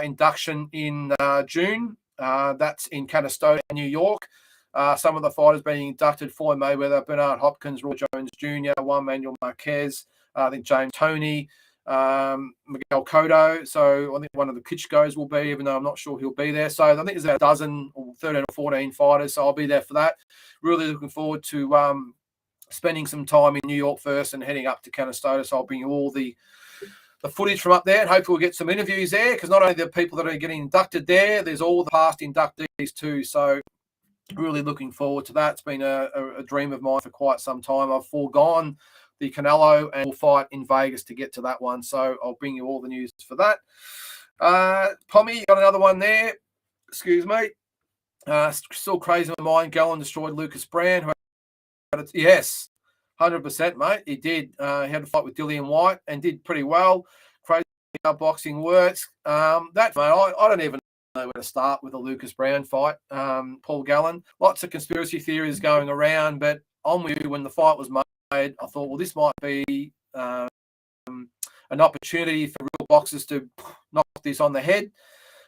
induction in June. That's in Canastota, New York. Some of the fighters being inducted: Floyd Mayweather, Bernard Hopkins, Roy Jones Jr., Juan Manuel Marquez, I think James Toney, Miguel Cotto. So I think one of the Klitschko's will be, even though I'm not sure he'll be there. So I think there's about a dozen or 13 or 14 fighters. So I'll be there for that. Really looking forward to spending some time in New York first and heading up to Canastota. So I'll bring you all the footage from up there, and hopefully we'll get some interviews there, because not only the people that are getting inducted there, there's all the past inductees too. So really looking forward to that. It's been a dream of mine for quite some time. I've foregone the Canelo and will fight in Vegas to get to that one. So I'll bring you all the news for that. Pommy, got another one there. Excuse me. Still crazy in my mind. Gallen destroyed Lucas Brand. Yes, 100%, mate. He did. He had a fight with Dillian Whyte and did pretty well. Crazy how boxing works. That, mate, I don't even know where to start with a Lucas Brown fight. Paul Gallen. Lots of conspiracy theories going around, but I'm with you. When the fight was made, I thought, well, this might be an opportunity for real boxers to knock this on the head.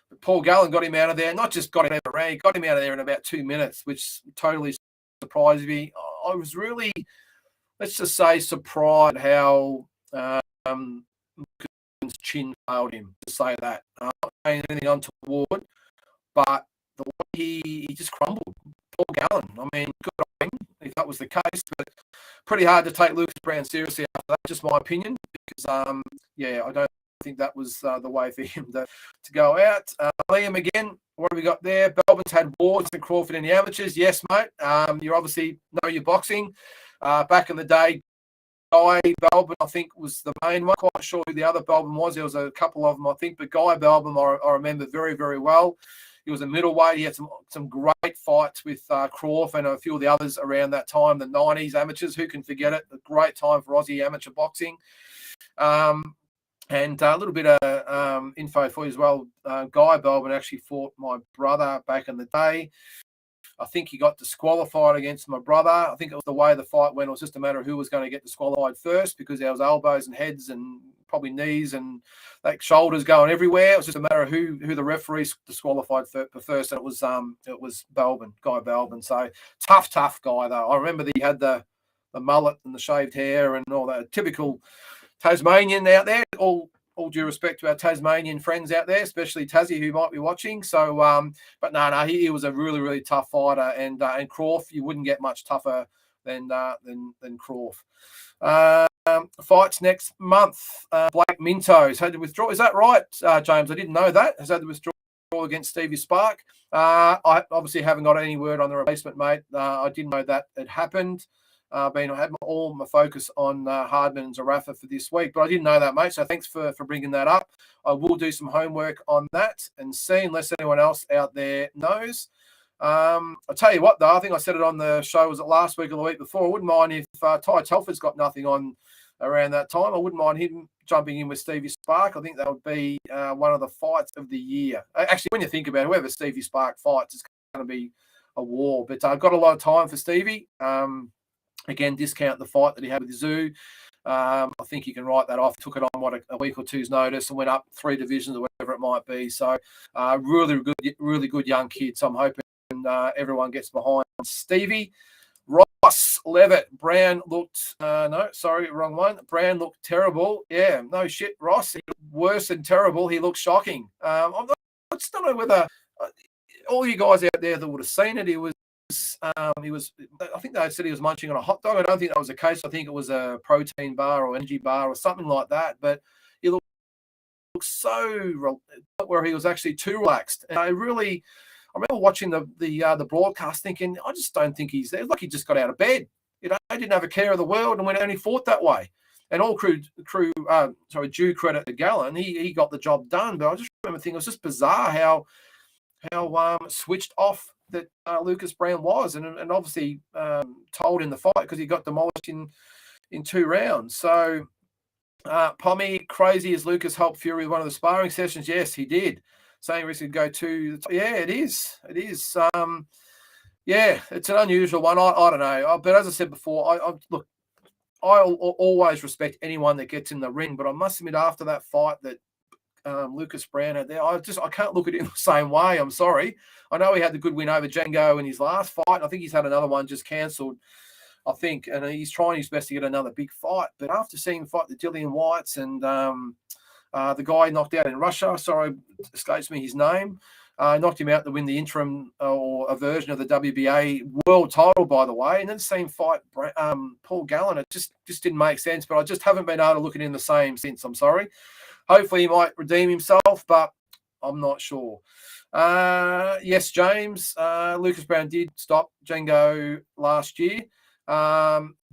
But Paul Gallen got him out of there. Not just got him out of the ring, got him out of there in about 2 minutes, which totally surprised me. I was really, let's just say, surprised how chin failed him, to say that. Not saying anything untoward, but the way he just crumbled. Paul Gallen, I mean, good on him if that was the case, but pretty hard to take Lucas Brown seriously after that, just my opinion, because, I don't think that was the way for him to go out. Liam, again, what have we got there? Belbin's had wars and Crawford in the amateurs. Yes, mate. You obviously know your boxing. Back in the day, Guy Belbin, I think, was the main one. Quite sure who the other Belbin was. There was a couple of them, I think, but Guy Belbin I remember very, very well. He was a middleweight. He had some great fights with Crawford and a few of the others around that time, the 90s amateurs. Who can forget it? A great time for Aussie amateur boxing. And a little bit of info for you as well. Guy Belbin actually fought my brother back in the day. I think he got disqualified against my brother. I think it was the way the fight went. It was just a matter of who was going to get disqualified first, because there was elbows and heads and probably knees and like shoulders going everywhere. It was just a matter of who the referees disqualified for first, and it was Belbin, Guy Belbin. So tough guy though. I remember that he had the mullet and the shaved hair and all that. Typical Tasmanian out there. All due respect to our Tasmanian friends out there, especially Tassie, who might be watching. So, but no, he was a really, really tough fighter, and Crawford, you wouldn't get much tougher than Crawford. Fights next month. Blake Minto's had to withdraw. Is that right, James? I didn't know that. Has had to withdraw against Stevie Spark. I obviously haven't got any word on the replacement, mate. I didn't know that it happened. I had all my focus on Hardman and Zerafa for this week, but I didn't know that, mate. So thanks for bringing that up. I will do some homework on that and see, unless anyone else out there knows. I'll tell you what, though, I think I said it on the show, was it last week or the week before? I wouldn't mind if Ty Telford's got nothing on around that time. I wouldn't mind him jumping in with Stevie Spark. I think that would be one of the fights of the year. Actually, when you think about it, whoever Stevie Spark fights, it's going to be a war. But I've got a lot of time for Stevie. Again, discount the fight that he had with Tszyu. I think you can write that off. Took it on a week or two's notice and went up 3 divisions or whatever it might be. So really good young kid. So I'm hoping everyone gets behind Stevie. Ross Levitt. Brown looked wrong one. Brown looked terrible. Yeah, no shit, Ross. He looked worse than terrible. He looked shocking. I'm not just don't know whether all you guys out there that would have seen it, he was. I think they said he was munching on a hot dog. I don't think that was the case. I think it was a protein bar or energy bar or something like that. But he looked so where he was actually too relaxed. And I remember watching the broadcast thinking, I just don't think he's there. Like he just got out of bed. He didn't have a care of the world and went out and he fought that way. And all due credit to Gallen, he got the job done. But I just remember thinking it was just bizarre how switched off that Lucas Browne was, and obviously told in the fight because he got demolished in 2 rounds. So, Pommy, crazy as Lucas helped Fury with one of the sparring sessions. Yes, he did. Saying he could go to, yeah, it is. Yeah, it's an unusual one. I don't know, but as I said before, I'll always respect anyone that gets in the ring, but I must admit after that fight that Lucas Browne had there, I can't look at it in the same way. I'm sorry. I know he had the good win over Django in his last fight. I think he's had another one just cancelled, I think, and he's trying his best to get another big fight. But after seeing him fight the Dillian Whytes and the guy knocked out in Russia, sorry, escapes me his name, knocked him out to win the interim or a version of the WBA world title, by the way, and then the same fight Paul Gallen. It just didn't make sense, but I just haven't been able to look at it in the same since. I'm sorry. Hopefully he might redeem himself, but I'm not sure. Yes, James, Lucas Browne did stop Django last year.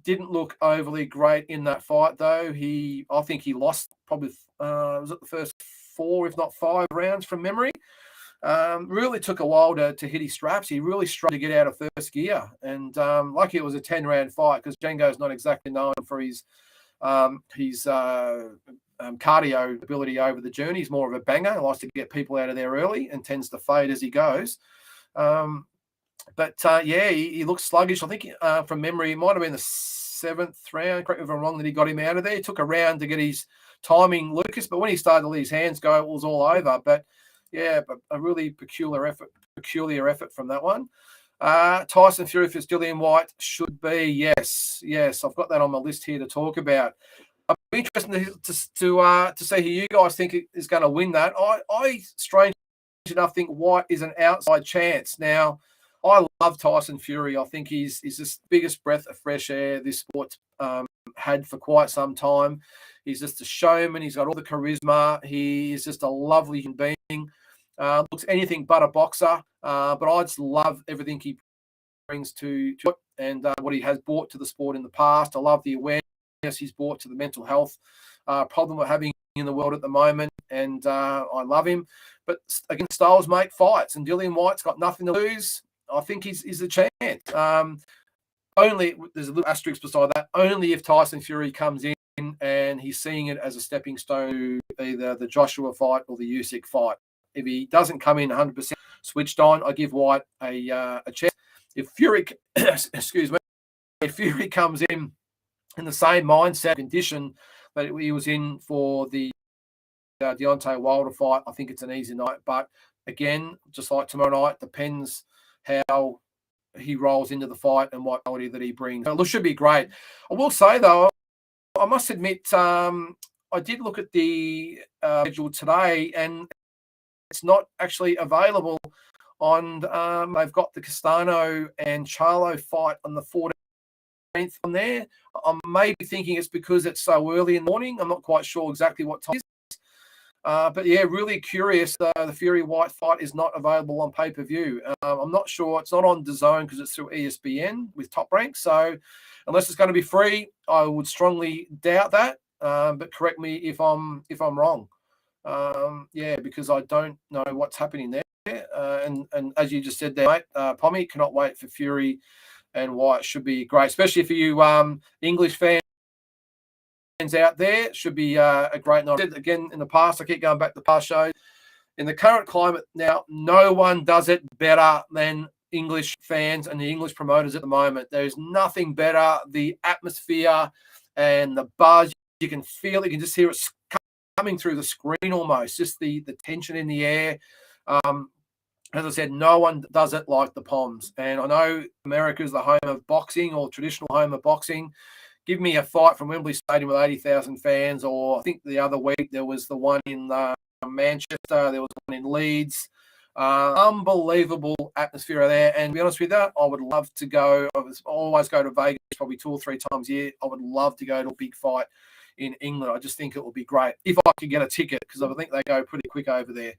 Didn't look overly great in that fight, though. I think he lost probably, was it the first 4, if not 5 rounds from memory. Really took a while to hit his straps. He really struggled to get out of first gear. And lucky it was a 10-round fight because Django's not exactly known for his cardio ability over the journey. He's more of a banger. He likes to get people out of there early and tends to fade as he goes. He looks sluggish. I think from memory, it might have been the 7th round, correct me if I'm wrong, that he got him out of there. It took a round to get his timing, Lucas, but when he started to let his hands go, it was all over. But yeah, but a really peculiar effort from that one. Tyson Fury for Dillian Whyte should be, yes. I've got that on my list here to talk about. I'd be interested to see who you guys think is going to win that. I strangely enough think Whyte is an outside chance. Now, I love Tyson Fury. I think he's the biggest breath of fresh air this sport's had for quite some time. He's just a showman. He's got all the charisma. He is just a lovely human being. Looks anything but a boxer, but I just love everything he brings to it and what he has brought to the sport in the past. I love the awareness he's brought to the mental health problem we're having in the world at the moment, and I love him. But again, styles make fights, and Dillian Whyte's got nothing to lose. I think he's a chance. Only there's a little asterisk beside that. Only if Tyson Fury comes in and he's seeing it as a stepping stone, either the Joshua fight or the Usyk fight. If he doesn't come in 100% switched on, I give Whyte a chance. If Fury, if Fury comes in the same mindset condition that he was in for the Deontay Wilder fight, I think it's an easy night. But again, just like tomorrow night, depends how he rolls into the fight and what quality that he brings. It should be great. I will say, though, I must admit, I did look at the schedule today, and it's not actually available on. They've got the Castano and Charlo fight on the 14th on there. I'm maybe thinking it's because it's so early in the morning. I'm not quite sure exactly what time it is. But yeah, really curious. The Fury Whyte fight is not available on pay-per-view. I'm not sure. It's not on DAZN because it's through ESPN with Top Rank. So unless it's going to be free, I would strongly doubt that. But correct me if I'm wrong. Because I don't know what's happening there. And as you just said there, mate, Pommy, cannot wait for Fury and Whyte. Should be great, especially for you English fans out there. Should be a great night. Again, in the past, I keep going back to past shows. In the current climate now, no one does it better than English fans and the English promoters at the moment. There's nothing better. The atmosphere and the buzz, you can feel it. You can just hear it coming through the screen almost, just the tension in the air. As I said, no one does it like the Poms. And I know America is the home of boxing, or traditional home of boxing. Give me a fight from Wembley Stadium with 80,000 fans, or I think the other week there was the one in Manchester, there was one in Leeds. Unbelievable atmosphere there. And to be honest with you, I would love to go. I always go to Vegas probably 2 or 3 times a year. I would love to go to a big fight in England. I just think it would be great if I could get a ticket, because I think they go pretty quick over there.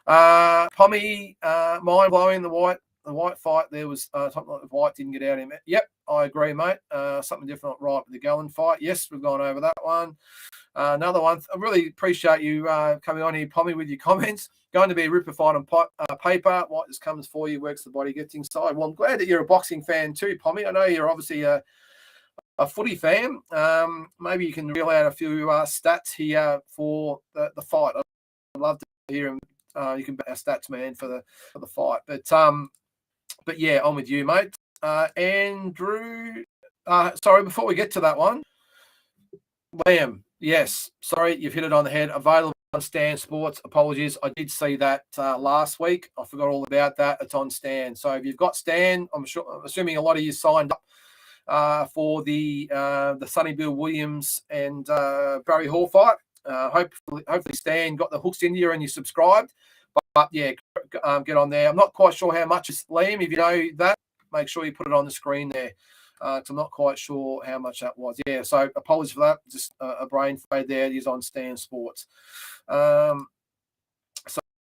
Pommy, mind blowing. The White fight there was something like the White didn't get out of him. Yep, I agree, mate. Something different right with the Gallen fight. Yes, we've gone over that one. Another one. I really appreciate you coming on here, Pommy, with your comments. Going to be a ripper fight on paper. White just comes for you, works the body, gets inside. Well, I'm glad that you're a boxing fan too, Pommy. I know you're obviously a footy fan. Maybe you can reel out a few stats here for the fight. I'd love to hear him. You can be a stats man for the fight. But yeah, I'm with you, mate. Andrew, sorry, before we get to that one, Liam, yes, sorry, you've hit it on the head. Available on Stan Sports. Apologies, I did see that last week. I forgot all about that. It's on Stan. So if you've got Stan, I'm assuming a lot of you signed up for the Sonny Bill Williams and Barry Hall fight. Hopefully Stan got the hooks into you and you subscribed. But yeah, get on there. I'm not quite sure how much is, Liam. If you know that, make sure you put it on the screen there. I'm not quite sure how much that was. Yeah, so apologies for that. Just a brain fade there. It is on Stan Sports. Sorry,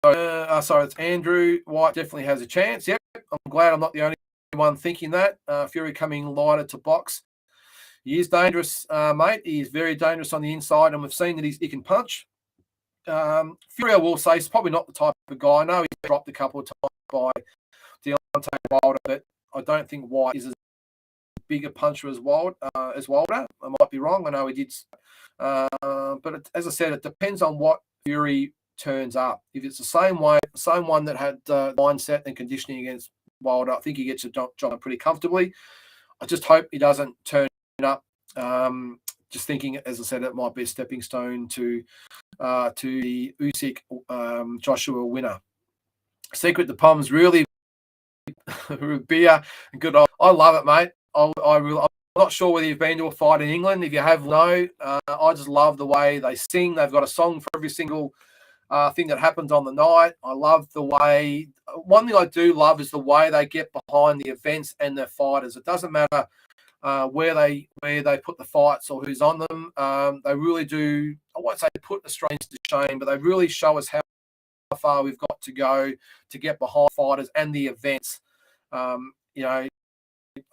it's Andrew. White definitely has a chance. Yep, I'm glad I'm not the only one thinking that. Fury coming lighter to box. He is dangerous, mate. He is very dangerous on the inside, and we've seen that he can punch. Fury, I will say, is probably not the type of guy. I know he's dropped a couple of times by Deontay Wilder, but I don't think White is as big a puncher as Wilder. I might be wrong. I know he did. But as I said, it depends on what Fury turns up. If it's the same one that had mindset and conditioning against Wilder, I think he gets a job pretty comfortably. I just hope he doesn't turn up. Just thinking, as I said, it might be a stepping stone to the Usyk Joshua winner. Secret to Pom's really beer good. I love it, mate. I'm not sure whether you've been to a fight in England. If you have, no. I just love the way they sing. They've got a song for every single thing that happens on the night. I love the way. One thing I do love is the way they get behind the events and their fighters. It doesn't matter where they put the fights or who's on them. They really do. I won't say put Australians to shame, but they really show us how far we've got to go to get behind fighters and the events. I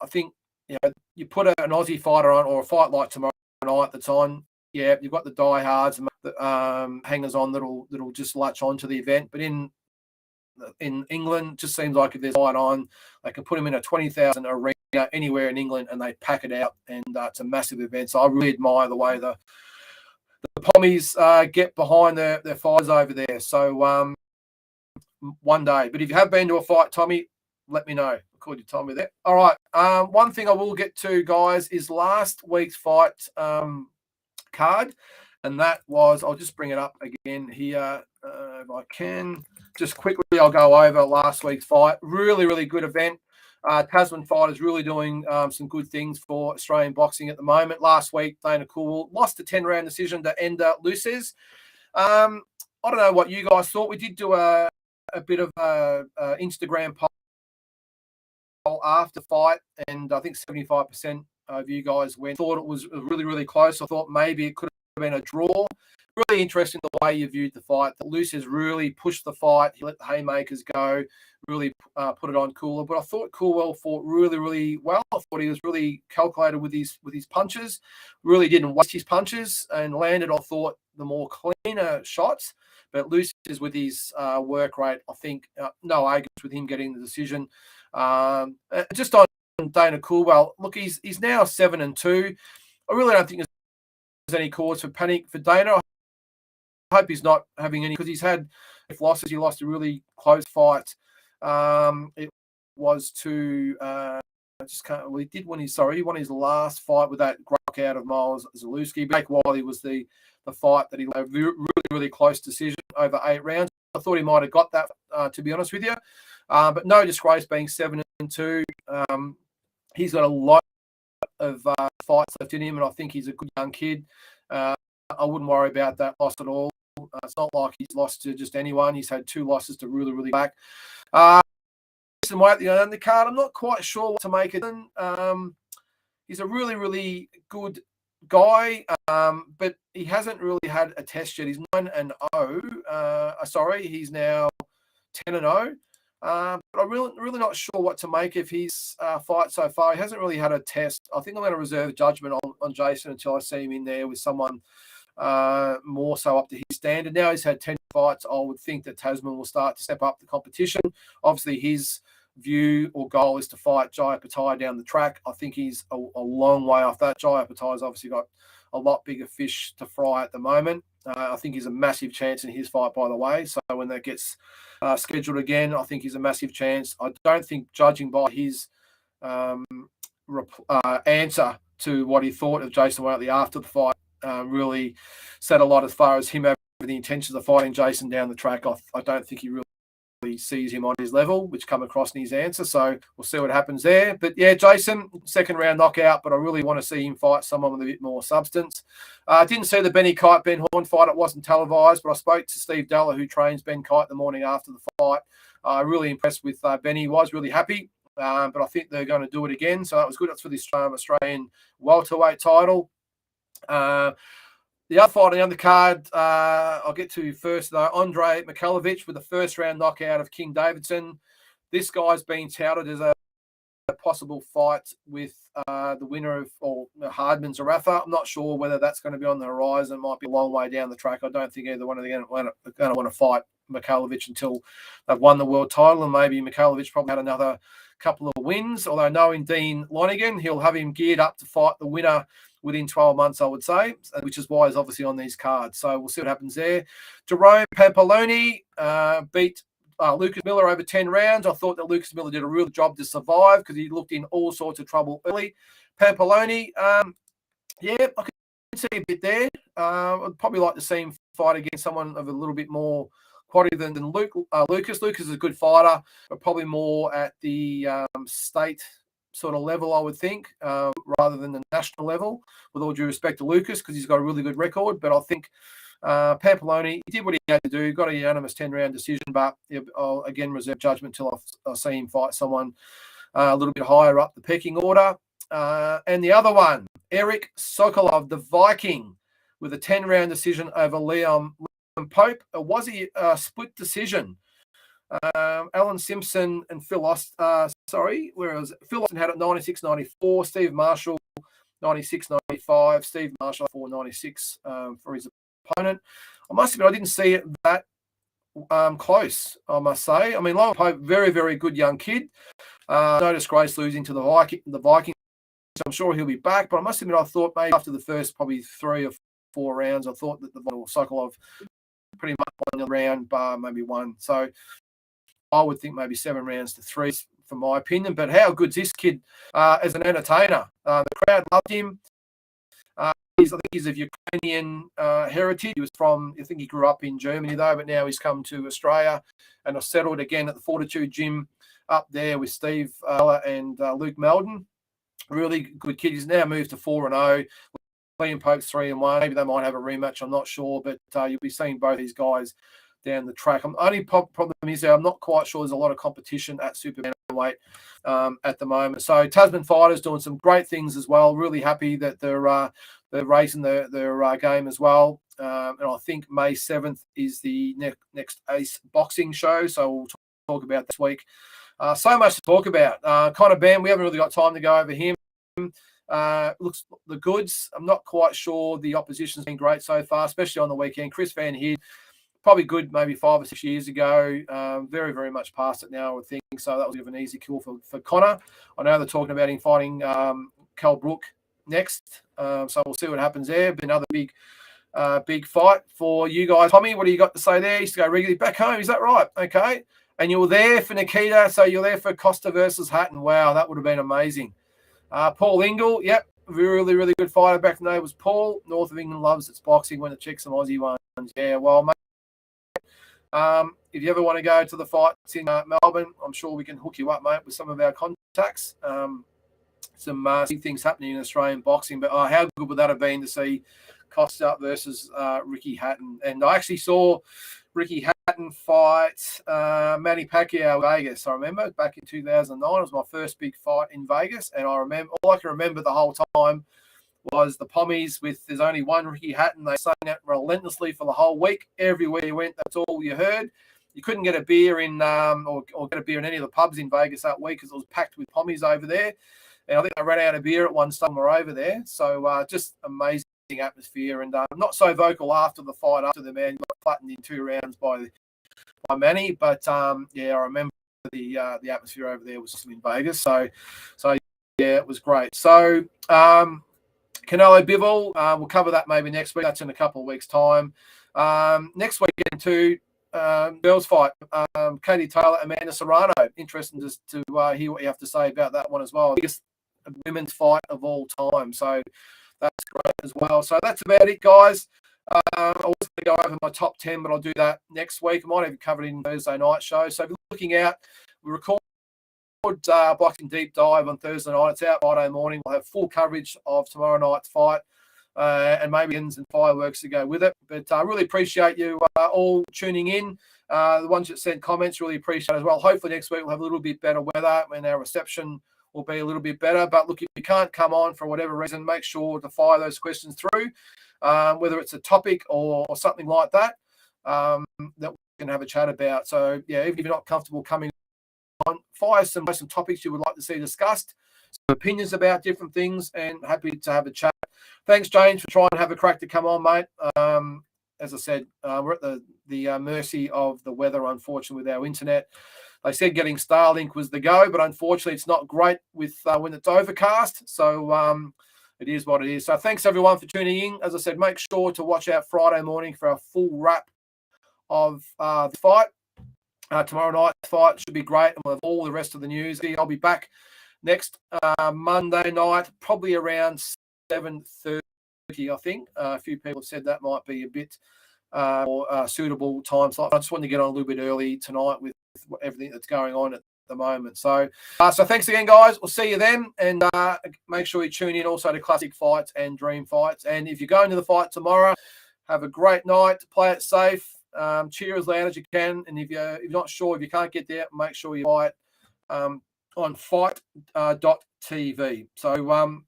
think you put an Aussie fighter on, or a fight like tomorrow night that's on. Yeah, you've got the diehards and hangers on that'll just latch on to the event. But in England, it just seems like if there's a fight on, they can put them in a 20,000 arena anywhere in England and they pack it out, and it's a massive event. So I really admire the way the Pommies get behind their fighters over there. So one day. But if you have been to a fight, Tommy, let me know. Called you Tommy there. All right. One thing I will get to, guys, is last week's fight card. And that was, I'll just bring it up again here if I can. Just quickly, I'll go over last week's fight. Really, really good event. Tasman Fighters really doing some good things for Australian boxing at the moment. Last week, Dana Cool lost a 10-round decision to Ender Luces. I don't know what you guys thought. We did do a bit of Instagram poll after fight, and I think 75% of you guys thought it was really, really close. I thought maybe it could have been a draw. Really interesting the way you viewed the fight. The Luces really pushed the fight. He let the haymakers go, really put it on Cooler. But I thought Coolwell fought really, really well. I thought he was really calculated with his punches. Really didn't waste his punches and landed, I thought, the more cleaner shots. But Luces with his work rate, I think, no arguments with him getting the decision. Just on Dana Coolwell, look, he's now 7-2. I really don't think there's any cause for panic for Dana. I hope he's not having any, because he's had losses. He lost a really close fight. It was to he won his last fight with that grock out of Miles Zalewski. Blake Wiley was the fight that he had a really, really close decision over 8 rounds. I thought he might have got that, to be honest with you. But no disgrace being 7-2. He's got a lot of fights left in him, and I think he's a good young kid. I wouldn't worry about that loss at all. It's not like he's lost to just anyone. He's had 2 losses to really back. Jason Whyte, the undercard, I'm not quite sure what to make of him. He's a really good guy, but he hasn't really had a test yet. He's 9-0. Sorry, he's now 10-0. But I'm really not sure what to make of his fight so far. He hasn't really had a test. I think I'm going to reserve judgment on Jason until I see him in there with someone more so up to his standard. Now he's had 10 fights. I would think that Tasman will start to step up the competition. Obviously, his view or goal is to fight Jai Patai down the track. I think he's a long way off that. Jai Patai's obviously got a lot bigger fish to fry at the moment. I think he's a massive chance in his fight, by the way. So when that gets scheduled again, I think he's a massive chance. I don't think, judging by his answer to what he thought of Jason Whyte after the fight, really said a lot as far as him having the intentions of fighting Jason down the track. I don't think he really sees him on his level, which come across in his answer. So we'll see what happens there. But yeah, Jason, 2nd round knockout, but I really want to see him fight someone with a bit more substance. I didn't see the Benny Kite Ben Horn fight. It wasn't televised, but I spoke to Steve Della, who trains Ben Kite, the morning after the fight. Really impressed with Benny. He was really happy, but I think they're going to do it again. So that was good. That's for the Australian welterweight title. The other fight on the undercard, I'll get to first, though. Andre Mikhailovich with the 1st round knockout of King Davidson. This guy's been touted as a possible fight with the winner of Hardman Zerafa. I'm not sure whether that's going to be on the horizon. It might be a long way down the track. I don't think either one of them are going to want to fight Mikhailovich until they've won the world title, and maybe Mikhailovich probably had another couple of wins. Although knowing Dean Lonigan, he'll have him geared up to fight the winner within 12 months, I would say, which is why he's obviously on these cards. So we'll see what happens there. Jerome Pampalooni beat Lucas Miller over 10 rounds. I thought that Lucas Miller did a real job to survive because he looked in all sorts of trouble early. Pampalooni, yeah, I can see a bit there. I'd probably like to see him fight against someone of a little bit more quality than Lucas. Lucas is a good fighter, but probably more at the state sort of level, I would think, rather than the national level, with all due respect to Lucas, because he's got a really good record. But I think Pampalooni, he did what he had to do, got a unanimous 10-round decision, but I'll again reserve judgment until I see him fight someone a little bit higher up the pecking order. And the other one, Eric Sokolov, the Viking, with a 10-round decision over Liam Pope. It was a split decision. Alan Simpson and Phil Austin, whereas Phil Austin had it 96-94, Steve Marshall 96-95, Steve Marshall 4-96 for his opponent. I must admit, I didn't see it that close, I must say. I mean, Liam Pope, very, very good young kid. No disgrace losing to the Vikings. I'm sure he'll be back, but I must admit, I thought maybe after the first probably 3 or 4 rounds, I thought that the Sokolov pretty much won the round, bar maybe one. So I would think maybe 7 rounds to 3, for my opinion. But how good's this kid as an entertainer? The crowd loved him. I think he's of Ukrainian heritage. He was I think he grew up in Germany, though, but now he's come to Australia and has settled again at the Fortitude Gym up there with Steve and Luke Meldon. Really good kid. He's now moved to 4-0. Liam Pope's 3-1. Maybe they might have a rematch. I'm not sure, but you'll be seeing both these guys down the track. Only problem is that I'm not quite sure there's a lot of competition at super bantamweight at the moment. So Tasman Fighters doing some great things as well. Really happy that they're raising their game as well. And I think May 7th is the next Ace boxing show. So we'll talk about this week. So much to talk about. Conor Benn, we haven't really got time to go over him. Looks the goods. I'm not quite sure the opposition's been great so far, especially on the weekend. Chris Van Heerd, probably good maybe 5 or 6 years ago. Very, very much past it now, I would think. So that was a bit of an easy kill for Conor. I know they're talking about him fighting Cal Brook next. So we'll see what happens there. But another big fight for you guys. Tommy, what do you got to say there? You used to go regularly back home. Is that right? Okay. And you were there for Nikita. So you're there for Costa versus Hatton. Wow, that would have been amazing. Paul Ingle, yep. Really, really good fighter back then. Was Paul. North of England loves its boxing when it checks some Aussie ones. Yeah, well, mate. If you ever want to go to the fights in Melbourne, I'm sure we can hook you up, mate, with some of our contacts. Some big things happening in Australian boxing. But how good would that have been to see Costa versus Ricky Hatton. And I actually saw Ricky Hatton fight Manny Pacquiao in Vegas. I remember back in 2009. It was my first big fight in Vegas. And all I can remember the whole time was the Pommies with there's only one Ricky Hatton. They sang it relentlessly for the whole week. Everywhere you went, that's all you heard. You couldn't get a beer in or get a beer in any of the pubs in Vegas that week because it was packed with Pommies over there. And I think I ran out of beer at one somewhere over there. So just amazing atmosphere, and not so vocal after the fight. After the man got flattened in 2 rounds by Manny, but yeah, I remember the atmosphere over there was awesome in Vegas. So yeah, it was great. So Canelo Bivol, we'll cover that maybe next week. That's in a couple of weeks' time. Next weekend too. Girls fight, Katie Taylor, Amanda Serrano. Interesting to hear what you have to say about that one as well. Biggest women's fight of all time. So that's great as well. So that's about it, guys. I was going to go over my top 10, but I'll do that next week. I might even cover it in Thursday night show. So if you're looking out, we record Boxing Deep Dive on Thursday night. It's out Friday morning. We'll have full coverage of tomorrow night's fight. And maybe ends and fireworks to go with it. But I really appreciate you all tuning in. The ones that sent comments, really appreciate it as well. Hopefully next week we'll have a little bit better weather and our reception will be a little bit better. But look, if you can't come on for whatever reason, make sure to fire those questions through, whether it's a topic or something like that, that we can have a chat about. So, yeah, if you're not comfortable coming on, fire some topics you would like to see discussed, some opinions about different things, and happy to have a chat. Thanks, James, for trying to have a crack to come on, mate. As I said, we're at the mercy of the weather, unfortunately, with our internet. They said getting Starlink was the go, but unfortunately, it's not great with when it's overcast. So it is what it is. So thanks, everyone, for tuning in. As I said, make sure to watch out Friday morning for a full wrap of the fight. Tomorrow night's fight should be great, and we'll have all the rest of the news. I'll be back next Monday night, probably around 7:30, I think. A few people have said that might be a bit more suitable time slot. I just wanted to get on a little bit early tonight with everything that's going on at the moment. So thanks again, guys. We'll see you then. And make sure you tune in also to Classic Fights and Dream Fights. And if you're going to the fight tomorrow, have a great night. Play it safe. Cheer as loud as you can. And if you're not sure, if you can't get there, make sure you buy it on fight.tv. So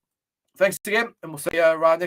thanks again, and we'll see you next